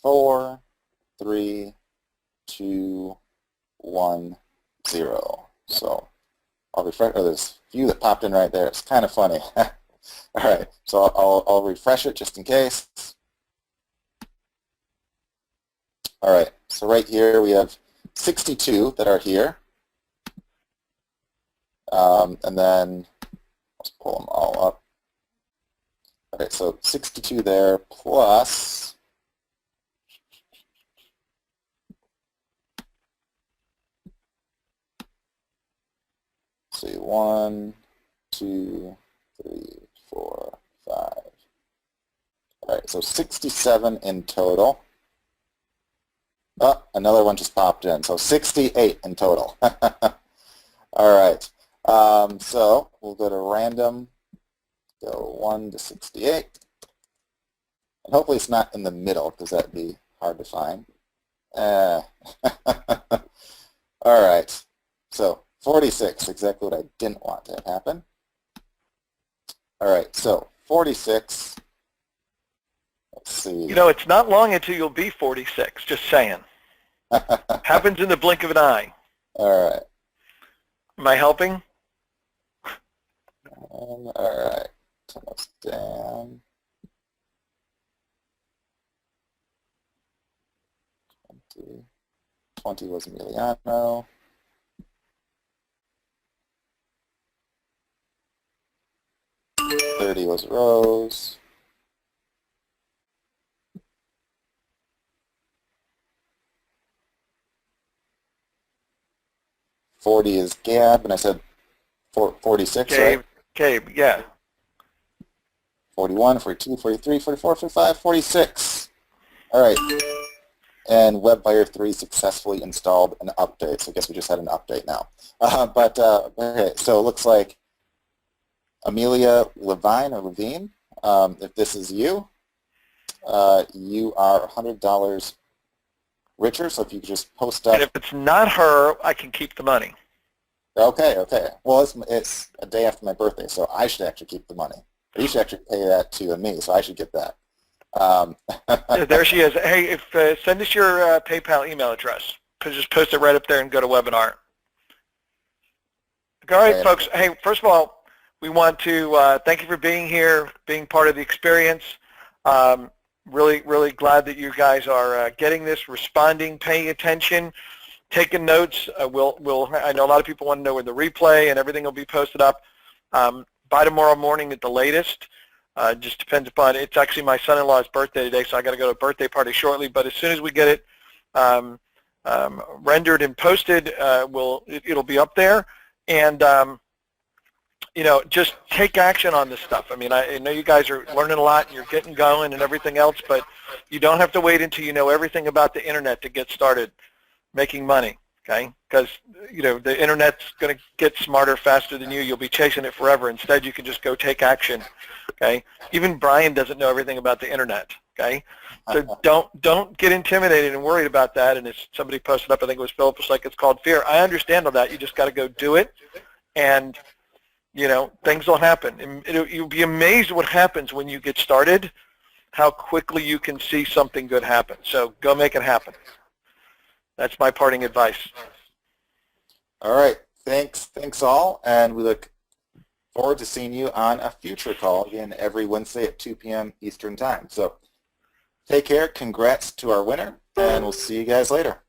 4, 3, 2, 1, 0. So I'll refresh. Oh, there's a few that popped in right there. It's kind of funny. All right, so I'll refresh it just in case. All right, so right here we have 62 that are here. And then let's pull them all up. All right, so 62 there plus see, 1, 2, 3, 4, 5. All right, so 67 in total. Oh, another one just popped in, so 68 in total. All right, so we'll go to random, go 1 to 68. And hopefully it's not in the middle, because that'd be hard to find. All right, so 46, exactly what I didn't want to happen. All right, so 46. Let's see. You know, it's not long until you'll be 46, just saying. Happens in the blink of an eye. All right. Am I helping? All right, turn this down. 20 was Emiliano. 30 was Rose. 40 is Gab, and I said 46, Gabe, right? Gabe, yeah. 41, 42, 43, 44, 45, 46. All right. And Webfire 3 successfully installed an update. So I guess we just had an update now. Okay, so it looks like Amelia Levine or Levine, if this is you, you are $100 richer. So if you could just post up. And if it's not her, I can keep the money. Okay, okay. Well, it's a day after my birthday, so I should actually keep the money. You should actually pay that to me, so I should get that. There she is. Hey, send us your PayPal email address. Just post it right up there and go to webinar. All right, Okay. folks. Hey, first of all, we want to thank you for being here, being part of the experience. Really, really glad that you guys are getting this, responding, paying attention, taking notes. I know a lot of people want to know where the replay and everything will be posted up by tomorrow morning at the latest. Just depends upon, it's actually my son-in-law's birthday today, so I got to go to a birthday party shortly, but as soon as we get it rendered and posted, it'll be up there. And you know, just take action on this stuff. I mean, I know you guys are learning a lot and you're getting going and everything else, but you don't have to wait until you know everything about the internet to get started making money, okay? Because, you know, the internet's going to get smarter faster than you. You'll be chasing it forever. Instead, you can just go take action, okay? Even Brian doesn't know everything about the internet, okay? So don't get intimidated and worried about that. And as somebody posted up, I think it was Philip, was like, it's called fear. I understand all that. You just got to go do it, and you know, things will happen. And you'll be amazed what happens when you get started, how quickly you can see something good happen. So go make it happen. That's my parting advice. All right. Thanks all. And we look forward to seeing you on a future call again every Wednesday at 2 p.m. Eastern Time. So take care. Congrats to our winner, and we'll see you guys later.